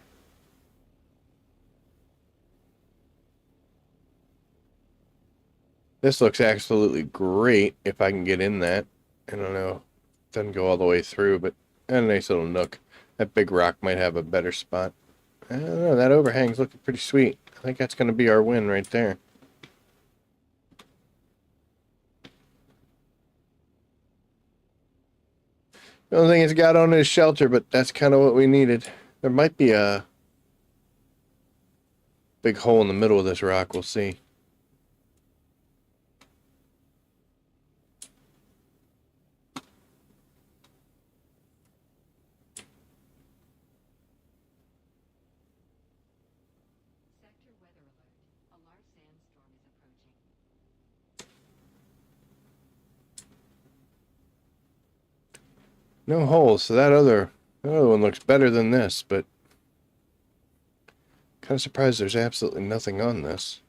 [SPEAKER 1] This looks absolutely great if I can get in that. I don't know. It doesn't go all the way through, but a nice little nook. That big rock might have a better spot. I don't know. That overhang's looking pretty sweet. I think that's going to be our win right there. The only thing it's got on it is shelter, but that's kind of what we needed. There might be a big hole in the middle of this rock. We'll see. No holes, so that other one looks better than this, but kind of surprised there's absolutely nothing on this.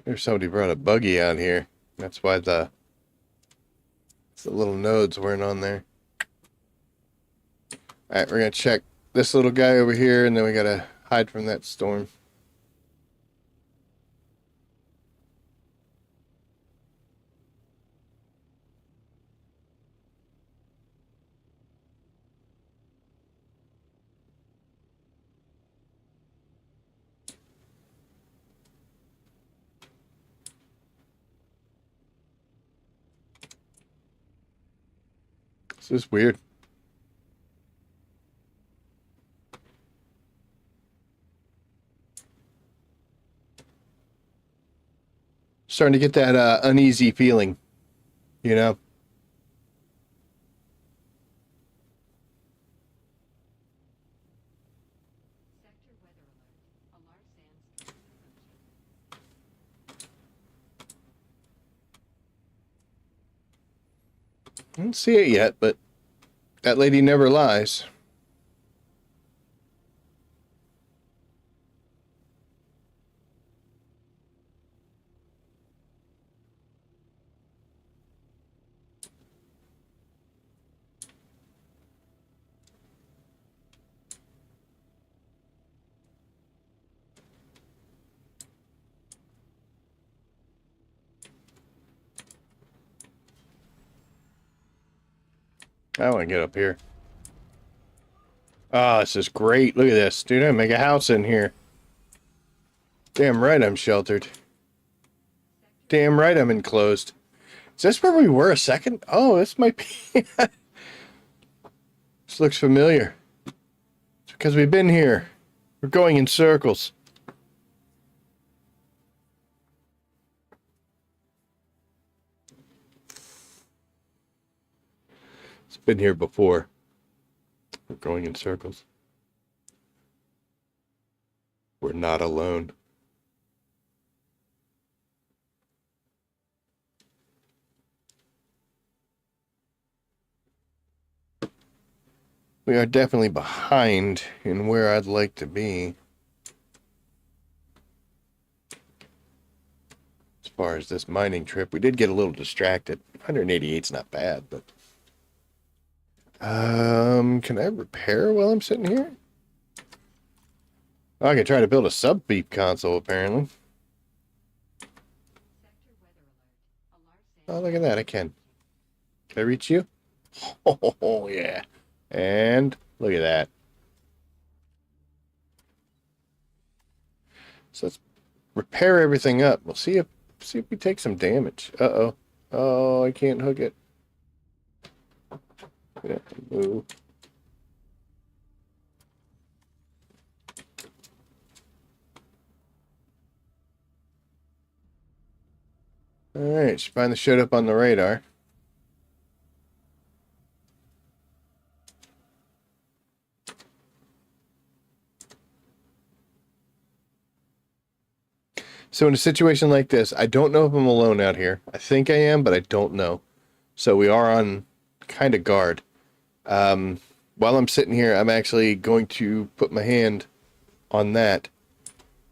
[SPEAKER 1] There's somebody brought a buggy out here. That's why the little nodes weren't on there. Alright, we're gonna check this little guy over here, and then we gotta hide from that storm. This is weird. Starting to get that uneasy feeling, you know? I don't see it yet, but that lady never lies. I want to get up here. Oh, this is great. Look at this. Dude, I make a house in here. Damn right I'm sheltered. Damn right I'm enclosed. Is this where we were a second? Oh, this might be... This looks familiar. It's because we've been here. We're going in circles. It's been here before. We're going in circles. We're not alone. We are definitely behind in where I'd like to be. As far as this mining trip, we did get a little distracted. 188's not bad, but... can I repair while I'm sitting here? Oh, I can try to build a sub-beep console, apparently. Oh, look at that, I can. Can I reach you? Oh, yeah. And look at that. So let's repair everything up. We'll see if we take some damage. Uh-oh. Oh, I can't hook it. Yeah, move. Alright, she finally showed up on the radar. So in a situation like this, I don't know if I'm alone out here. I think I am, but I don't know. So we are on kind of guard. While I'm sitting here, I'm actually going to put my hand on that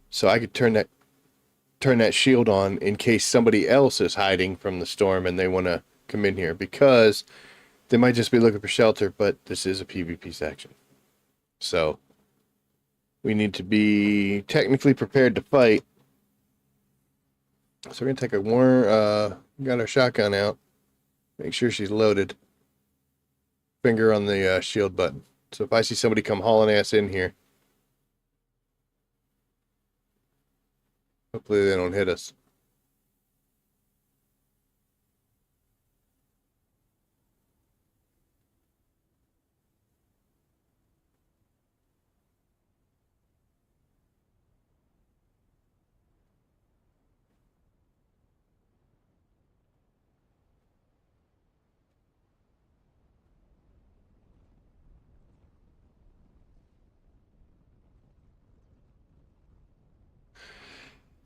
[SPEAKER 1] so I could turn that shield on in case somebody else is hiding from the storm and they want to come in here, because they might just be looking for shelter, but this is a PvP section. So we need to be technically prepared to fight. So we're going to take got our shotgun out. Make sure she's loaded. Finger on the shield button. So if I see somebody come hauling ass in here, hopefully they don't hit us.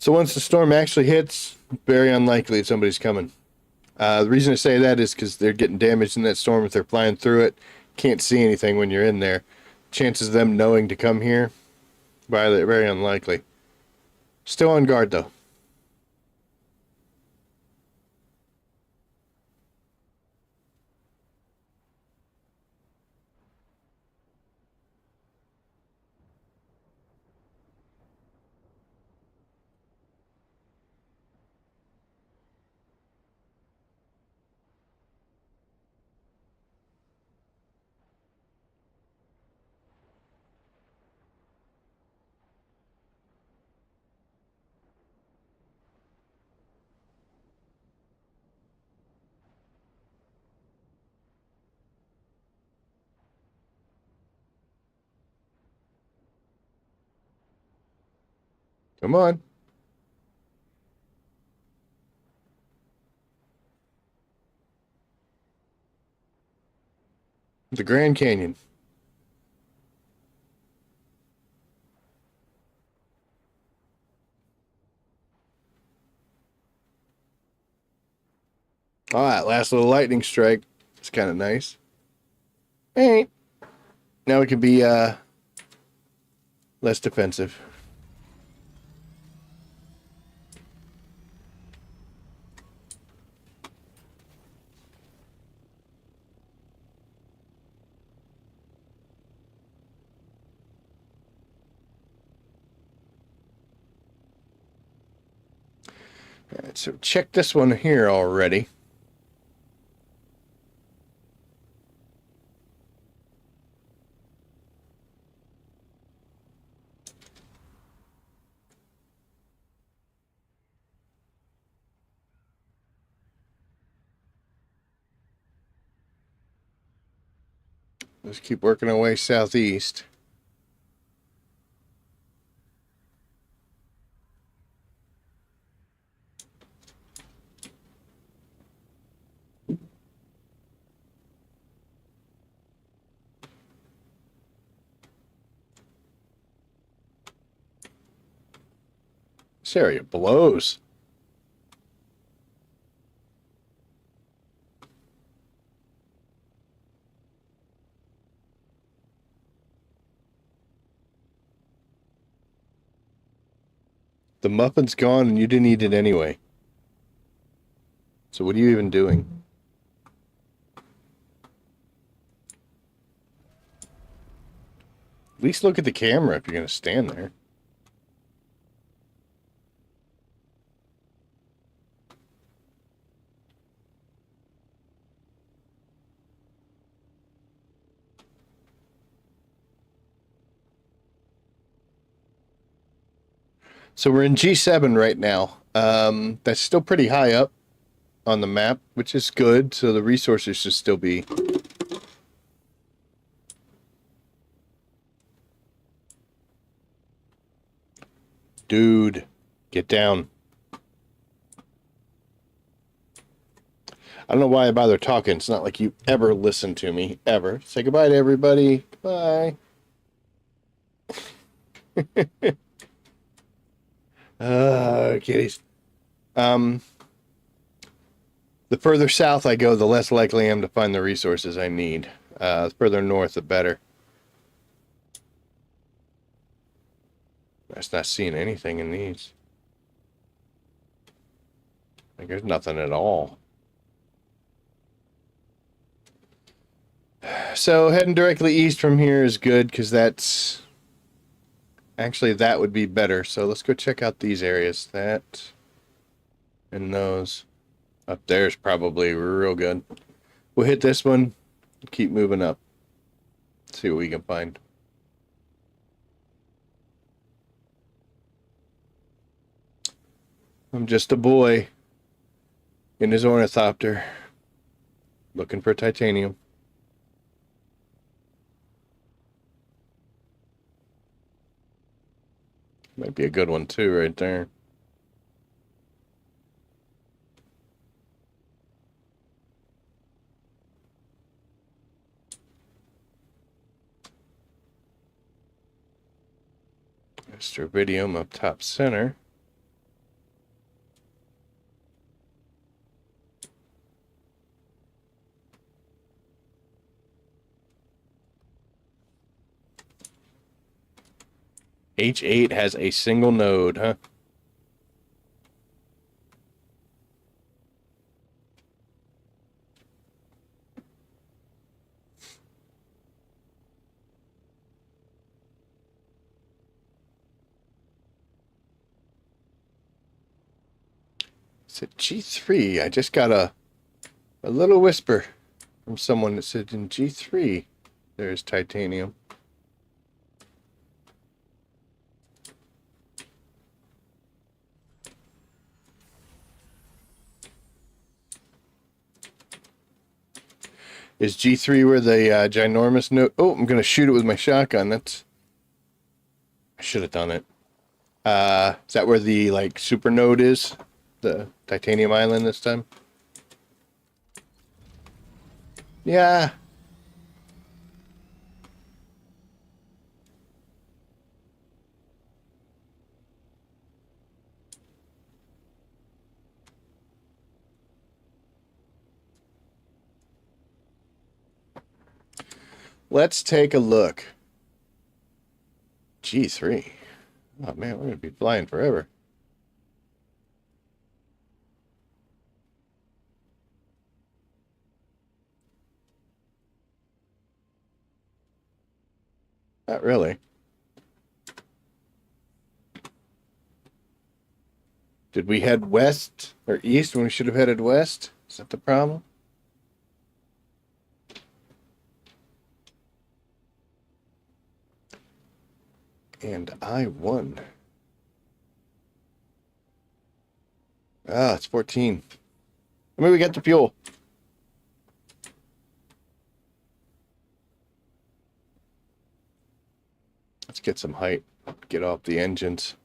[SPEAKER 1] So once the storm actually hits, very unlikely somebody's coming. The reason I say that is because they're getting damaged in that storm if they're flying through it. Can't see anything when you're in there. Chances of them knowing to come here, very unlikely. Still on guard, though. Come on. The Grand Canyon. All right, last little lightning strike. It's kind of nice. Hey, now we can be less defensive. All right, so check this one here already. Let's keep working our way southeast. This area blows. The muffin's gone and you didn't eat it anyway. So what are you even doing? At least look at the camera if you're going to stand there. So we're in G7 right now. That's still pretty high up on the map, which is good. So the resources should still be. Dude, get down. I don't know why I bother talking. It's not like you ever listen to me, ever. Say goodbye to everybody. Bye. Kitties. The further south I go, the less likely I am to find the resources I need. The further north, the better. I'm just not seeing anything in these. Like, there's nothing at all. So heading directly east from here is good because that's... Actually, that would be better. So let's go check out these areas. That and those. Up there's probably real good. We'll hit this one. Keep moving up. See what we can find. I'm just a boy in his ornithopter looking for titanium. Might be a good one too right there. Astrovidium up top center. H8 has a single node, huh? It's a G3. I just got a little whisper from someone that said in G3 there's titanium. Is G3 where the ginormous node? Oh, I'm going to shoot it with my shotgun. I should have done it. Is that where the, like, super node is? The titanium island this time? Yeah. Let's take a look. G3. Oh, man, we're going to be flying forever. Not really. Did we head west or east when we should have headed west? Is that the problem? And I won. Ah, it's 14. I mean, we got the fuel. Let's get some height. Get off the engines.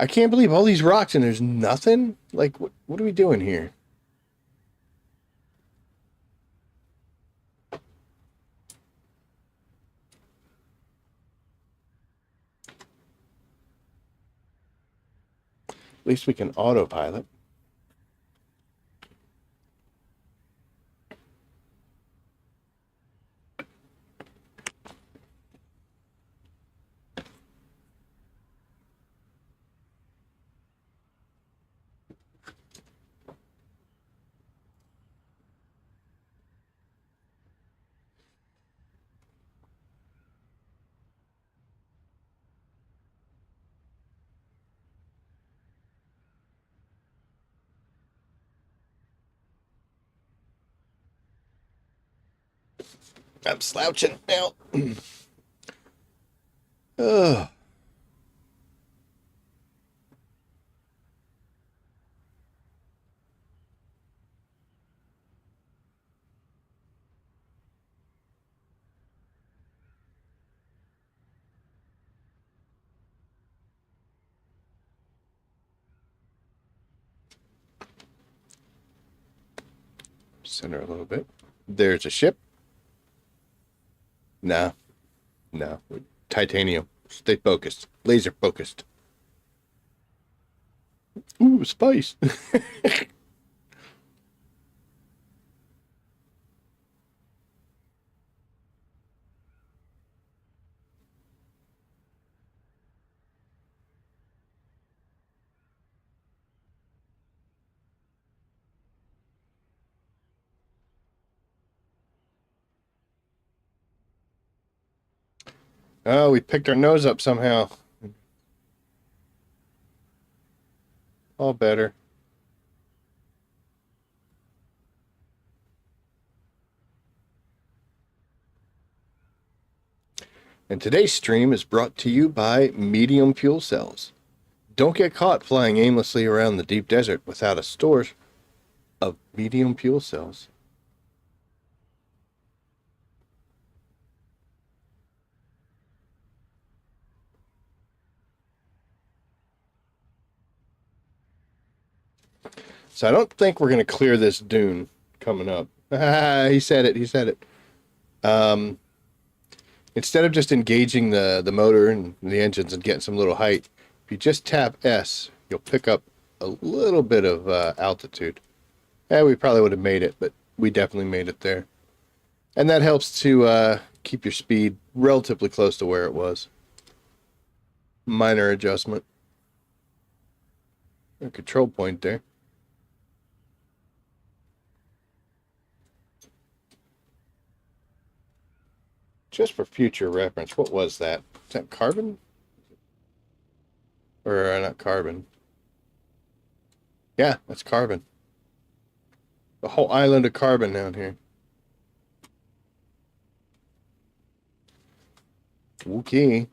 [SPEAKER 1] I can't believe all these rocks and there's nothing? Like, what are we doing here? At least we can autopilot. I'm slouching now. Ugh. Center a little bit. There's a ship. No. No. Titanium. Stay focused. Laser focused. Ooh, spice. Oh, we picked our nose up somehow. All better. And today's stream is brought to you by medium fuel cells. Don't get caught flying aimlessly around the deep desert without a store of medium fuel cells. So I don't think we're going to clear this dune coming up. He said it. He said it. instead of just engaging the motor and the engines and getting some little height, if you just tap S, you'll pick up a little bit of altitude. We probably would have made it, but we definitely made it there. And that helps to keep your speed relatively close to where it was. Minor adjustment. A control point there. Just for future reference, what was that? Is that carbon? Or not carbon? Yeah, that's carbon. The whole island of carbon down here. Okay.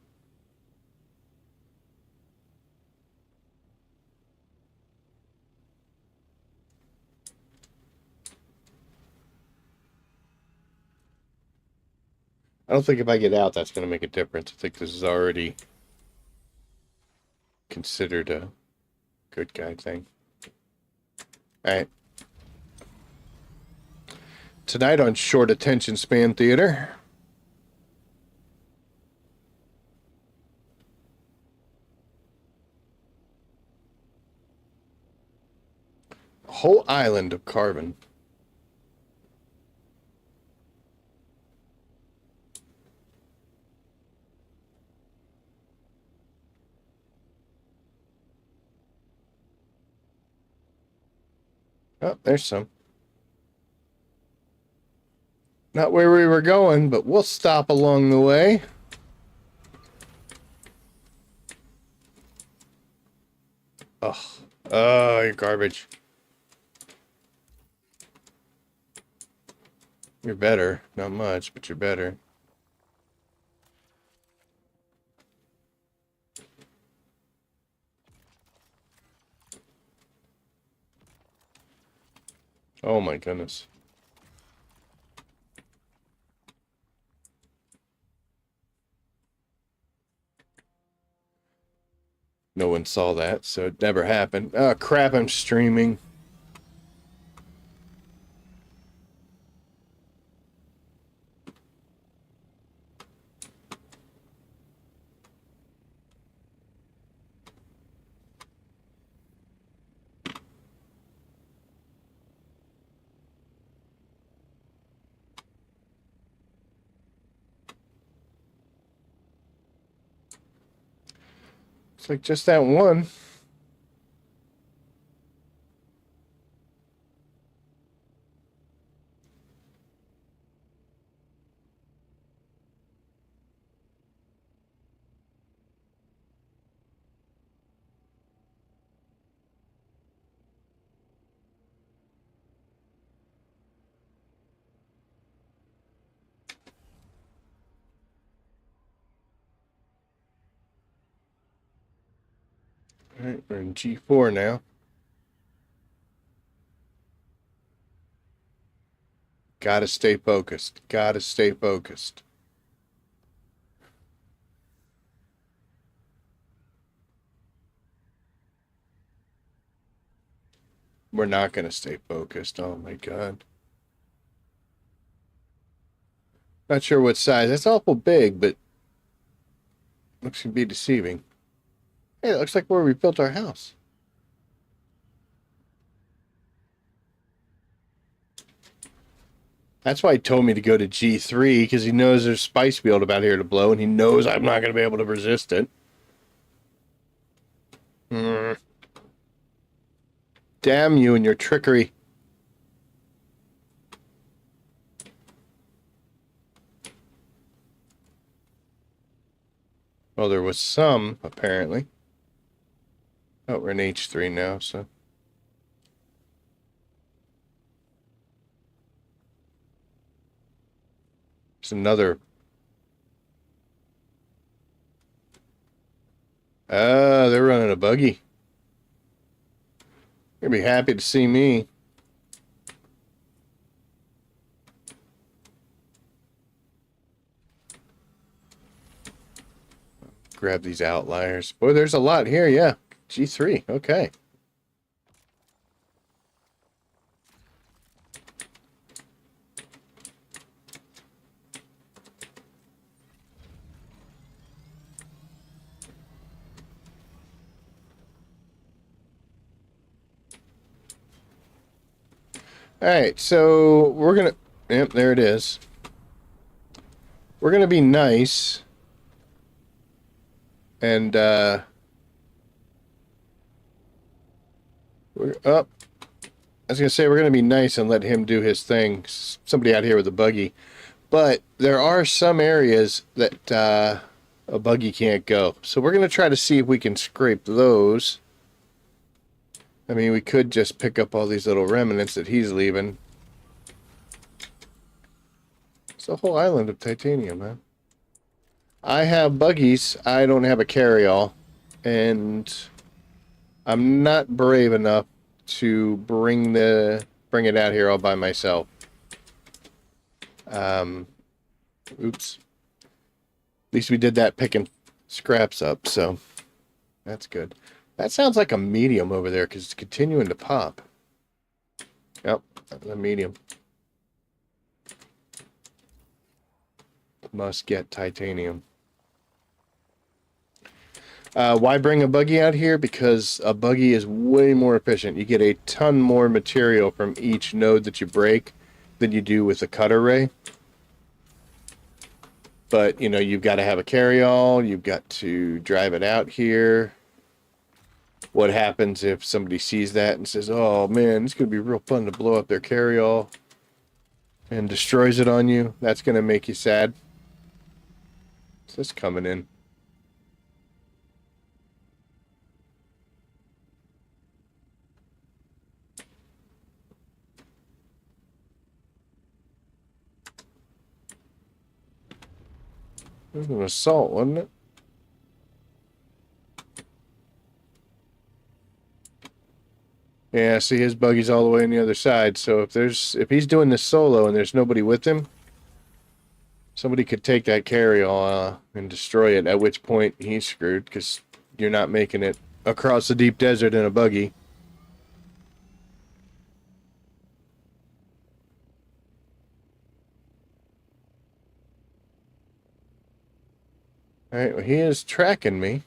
[SPEAKER 1] I don't think if I get out, that's going to make a difference. I think this is already considered a good guy thing. All right. Tonight on Short Attention Span Theater. A whole island of carbon. Oh, there's some. Not where we were going, but we'll stop along the way. Oh, you're garbage. You're better. Not much, but you're better. Oh my goodness. No one saw that, so it never happened. Oh crap, I'm streaming. It's like just that one. All right, we're in G4 now. Gotta stay focused. Gotta stay focused. We're not gonna stay focused. Oh my god. Not sure what size. That's awful big, but looks to be deceiving. Hey, it looks like where we built our house. That's why he told me to go to G3, because he knows there's spice field about here to blow, and he knows I'm not going to be able to resist it. Damn you and your trickery. Well, there was some, apparently. Oh, we're in H3 now, so. It's another. Ah, they're running a buggy. You'll be happy to see me. Grab these outliers. Boy, there's a lot here, yeah. G3, okay. Alright, so we're gonna... Yep, there it is. We're gonna be nice. And, we're up. I was gonna say we're gonna be nice and let him do his thing. Somebody out here with a buggy. But there are some areas that, a buggy can't go. So we're gonna try to see if we can scrape those. I mean, we could just pick up all these little remnants that he's leaving. It's a whole island of titanium, man. I have buggies. I don't have a carry-all. And I'm not brave enough to bring it out here all by myself. Oops. At least we did that picking scraps up, so that's good. That sounds like a medium over there because it's continuing to pop. Yep, a medium. Must get titanium. Why bring a buggy out here? Because a buggy is way more efficient. You get a ton more material from each node that you break than you do with a cutter ray. But, you know, you've got to have a carry-all. You've got to drive it out here. What happens if somebody sees that and says, oh, man, it's going to be real fun to blow up their carry-all and destroys it on you? That's going to make you sad. What's this coming in? It was an assault, wasn't it? Yeah, see, his buggy's all the way on the other side. So if he's doing this solo and there's nobody with him, somebody could take that carry-all and destroy it. At which point he's screwed because you're not making it across the deep desert in a buggy. All right, well, he is tracking me.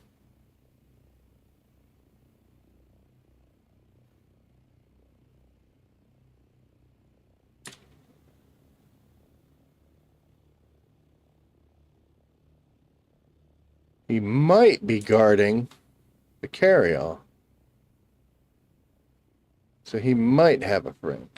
[SPEAKER 1] He might be guarding the carry-all. So he might have a friend.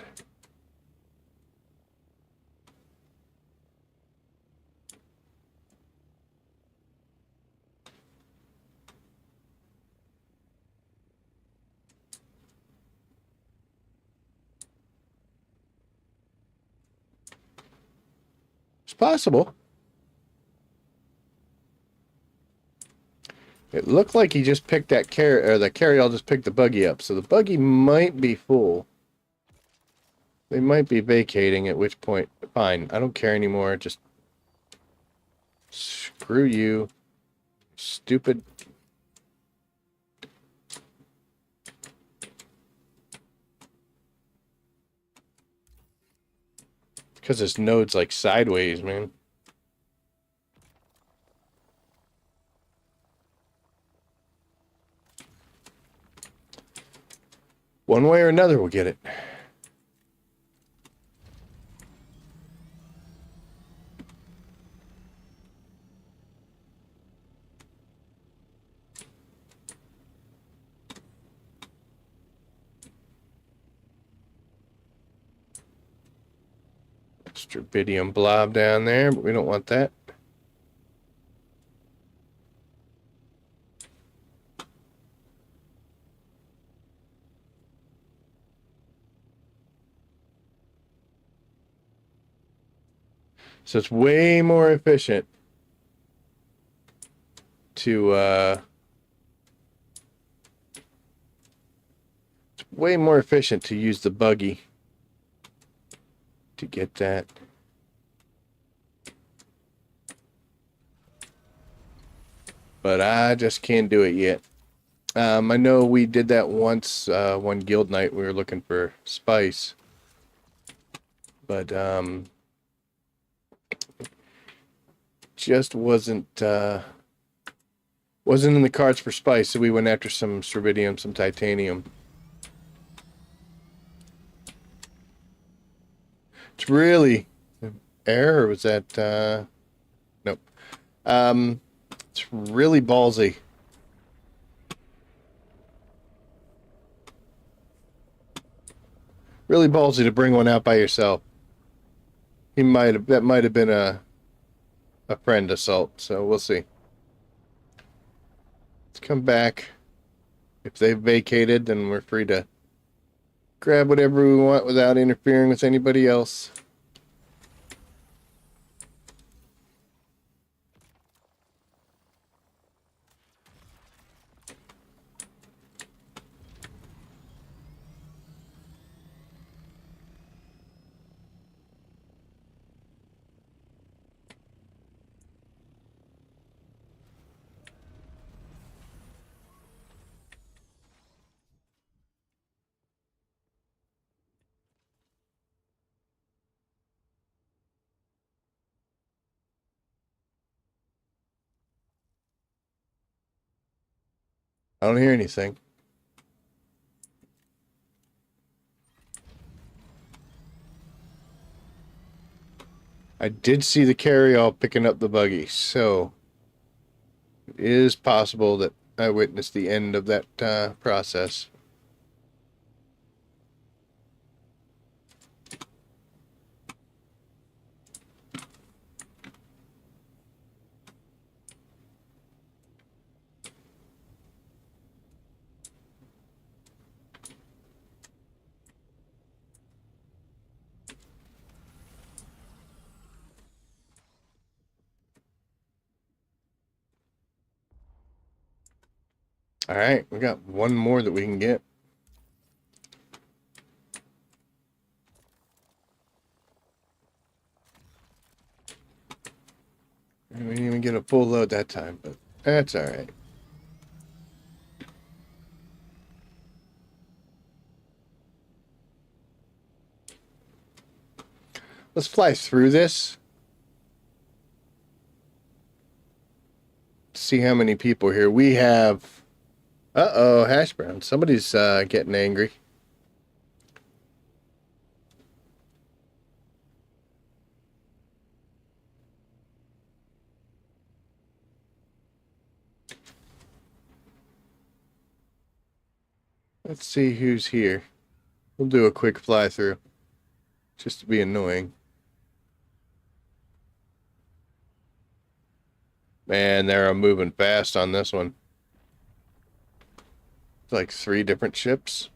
[SPEAKER 1] It's possible. It looked like he just picked that the carry-all just picked the buggy up. So the buggy might be full. They might be vacating, at which point, fine, I don't care anymore. Just screw you, stupid. Because this node's like sideways, man. One way or another, we'll get it. Strabidium blob down there, but we don't want that. So it's way more efficient to use the buggy to get that. But I just can't do it yet. I know we did that once, one guild night. We were looking for spice. But, just wasn't in the cards for spice, so we went after some strabidium, some titanium. It's really air, or was that nope. It's really ballsy. Really ballsy to bring one out by yourself. That might have been a friend assault, so we'll see. Let's come back. If they've vacated, then we're free to grab whatever we want without interfering with anybody else. I don't hear anything. I did see the carryall picking up the buggy, so it is possible that I witnessed the end of that process. All right, we got one more that we can get. And we didn't even get a full load that time, but that's all right. Let's fly through this. See how many people here. We have... Uh-oh, hash brown. Somebody's getting angry. Let's see who's here. We'll do a quick fly through. Just to be annoying. Man, they're moving fast on this one. It's like 3 different ships.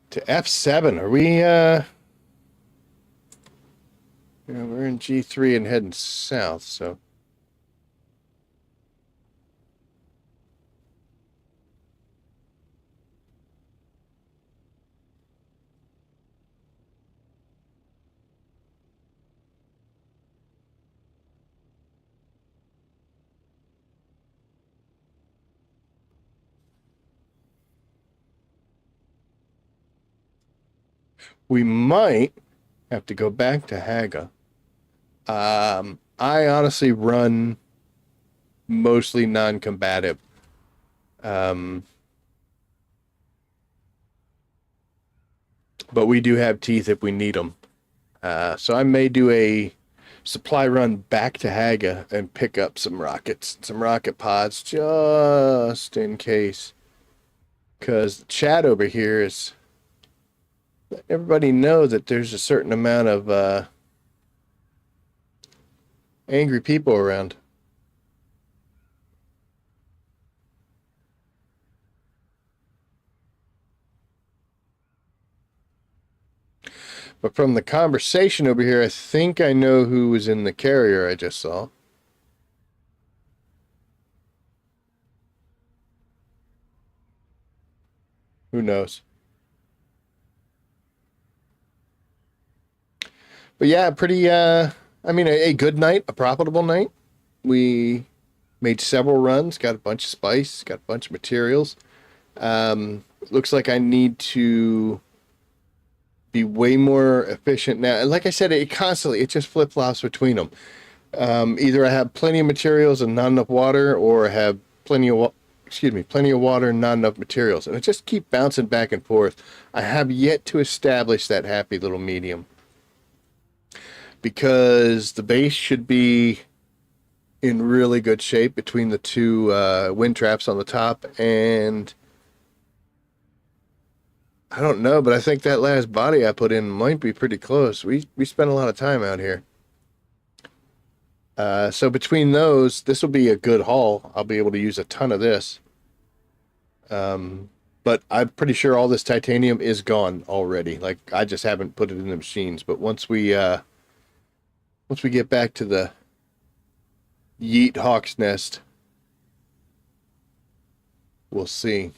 [SPEAKER 1] To F7. Are we yeah, we're in G3 and heading south, so we might have to go back to Haga. I honestly run mostly non-combative. But we do have teeth if we need them. So I may do a supply run back to Haga and pick up some rockets, some rocket pods, just in case. Because the chat over here is let everybody know that there's a certain amount of angry people around. But from the conversation over here, I think I know who was in the carrier I just saw. Who knows? But yeah, pretty, I mean, a good night, a profitable night. We made several runs, got a bunch of spice, got a bunch of materials. Looks like I need to be way more efficient now. And like I said, it just flip flops between them. Either I have plenty of materials and not enough water, or I have plenty of water and not enough materials, and it just keep bouncing back and forth. I have yet to establish that happy little medium, because the base should be in really good shape between the two wind traps on the top, and I don't know, but I think that last body I put in might be pretty close. We spent a lot of time out here. So between those, this will be a good haul. I'll be able to use a ton of this. But I'm pretty sure all this titanium is gone already. Like, I just haven't put it in the machines. But once we get back to the Yeet Hawk's Nest, we'll see.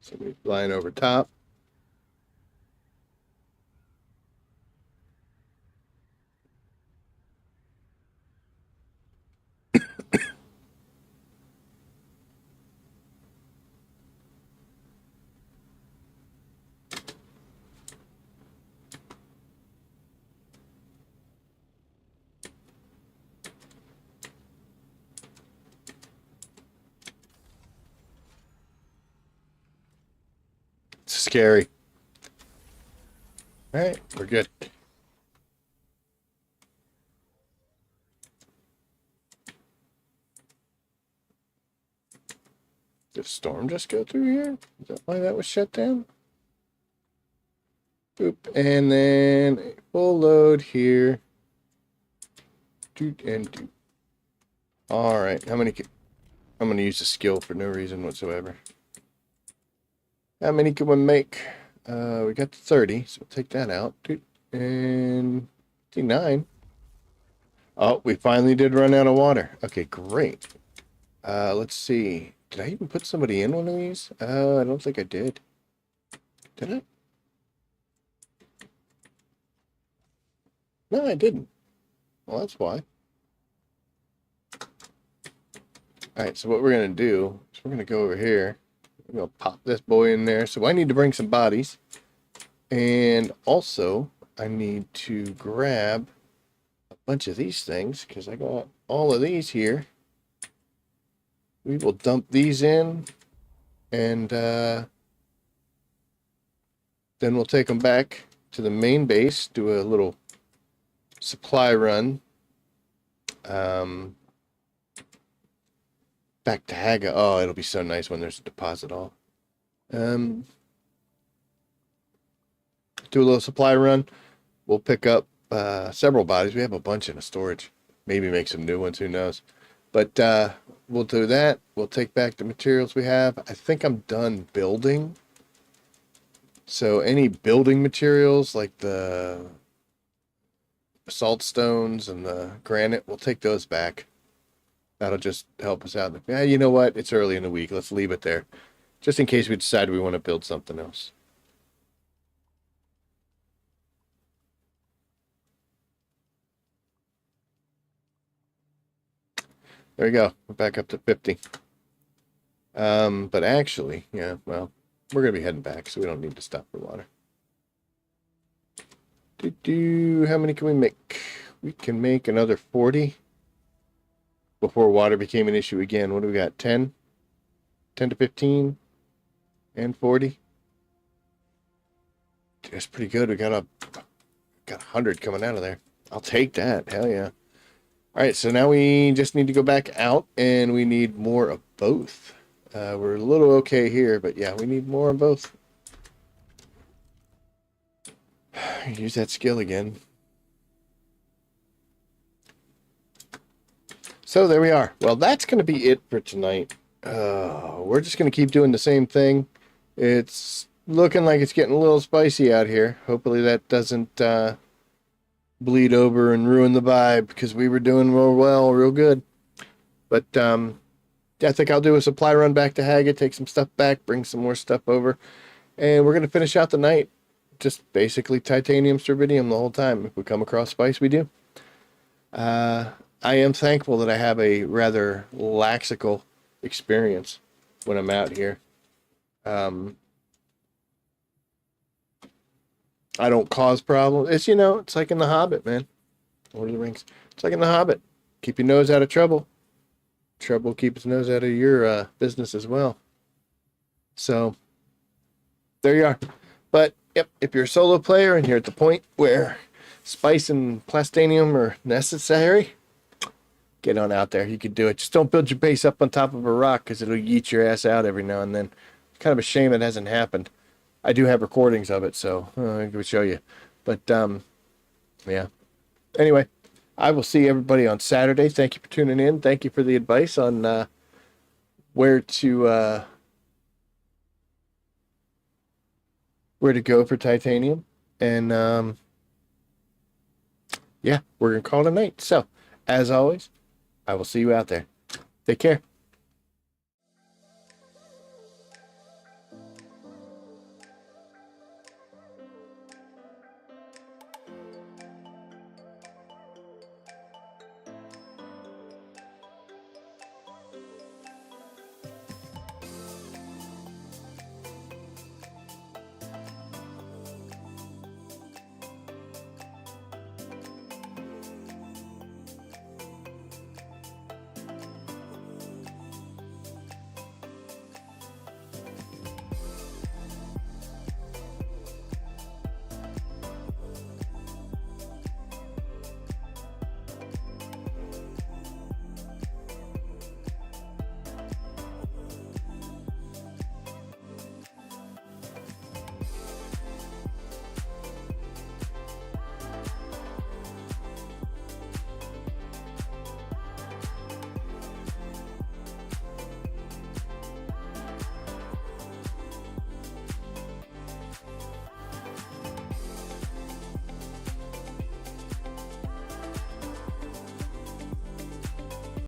[SPEAKER 1] Somebody flying over top. It's scary. All right, we're good. Did a storm just go through here? Is that why that was shut down? Boop. And then full load here. Doot and doot. All right. How many? I'm going to use the skill for no reason whatsoever. How many can we make? We got 30, so we'll take that out. Doot. And 59. Oh, we finally did run out of water. Okay, great. Let's see. Did I even put somebody in one of these? I don't think I did. Did I? No, I didn't. Well, that's why. All right, so what we're going to do is we're going to go over here. We're going to pop this boy in there. So I need to bring some bodies. And also, I need to grab a bunch of these things, because I got all of these here. We will dump these in, and then we'll take them back to the main base, do a little supply run. Back to Haga. Oh, it'll be so nice when there's a deposit all. Do a little supply run. We'll pick up several bodies. We have a bunch in a storage. Maybe make some new ones, who knows. But we'll do that. We'll take back the materials we have. I think I'm done building. So any building materials like the salt stones and the granite, we'll take those back. That'll just help us out. Yeah, you know what? It's early in the week. Let's leave it there. Just in case we decide we want to build something else. There we go. We're back up to 50. But actually, yeah, well, we're going to be heading back, so we don't need to stop for water. How many can we make? We can make another 40 before water became an issue again. What do we got? 10? 10 to 15? And 40? That's pretty good. We got 100 coming out of there. I'll take that. Hell yeah. All right, so now we just need to go back out, and we need more of both. We're a little okay here, but yeah, we need more of both. Use that skill again. So there we are. Well, that's going to be it for tonight. We're just going to keep doing the same thing. It's looking like it's getting a little spicy out here. Hopefully that doesn't bleed over and ruin the vibe because we were doing real good. But yeah, I think I'll do a supply run back to Haggett, take some stuff back, bring some more stuff over, and we're gonna finish out the night. Just basically titanium strontium the whole time. If we come across spice, we do. Uh, I am thankful that I have a rather laxical experience when I'm out here. Um, I don't cause problems. It's it's like in The Hobbit, man. Lord of the Rings. It's like in The Hobbit. Keep your nose out of trouble. Trouble will keep its nose out of your business as well. So there you are. But yep, if you're a solo player and you're at the point where spice and plastanium are necessary, get on out there. You can do it. Just don't build your base up on top of a rock because it'll yeet your ass out every now and then. It's kind of a shame it hasn't happened. I do have recordings of it, so I could show you. But yeah. Anyway, I will see everybody on Saturday. Thank you for tuning in. Thank you for the advice on where to go for titanium. And yeah, we're gonna call it a night. So, as always, I will see you out there. Take care.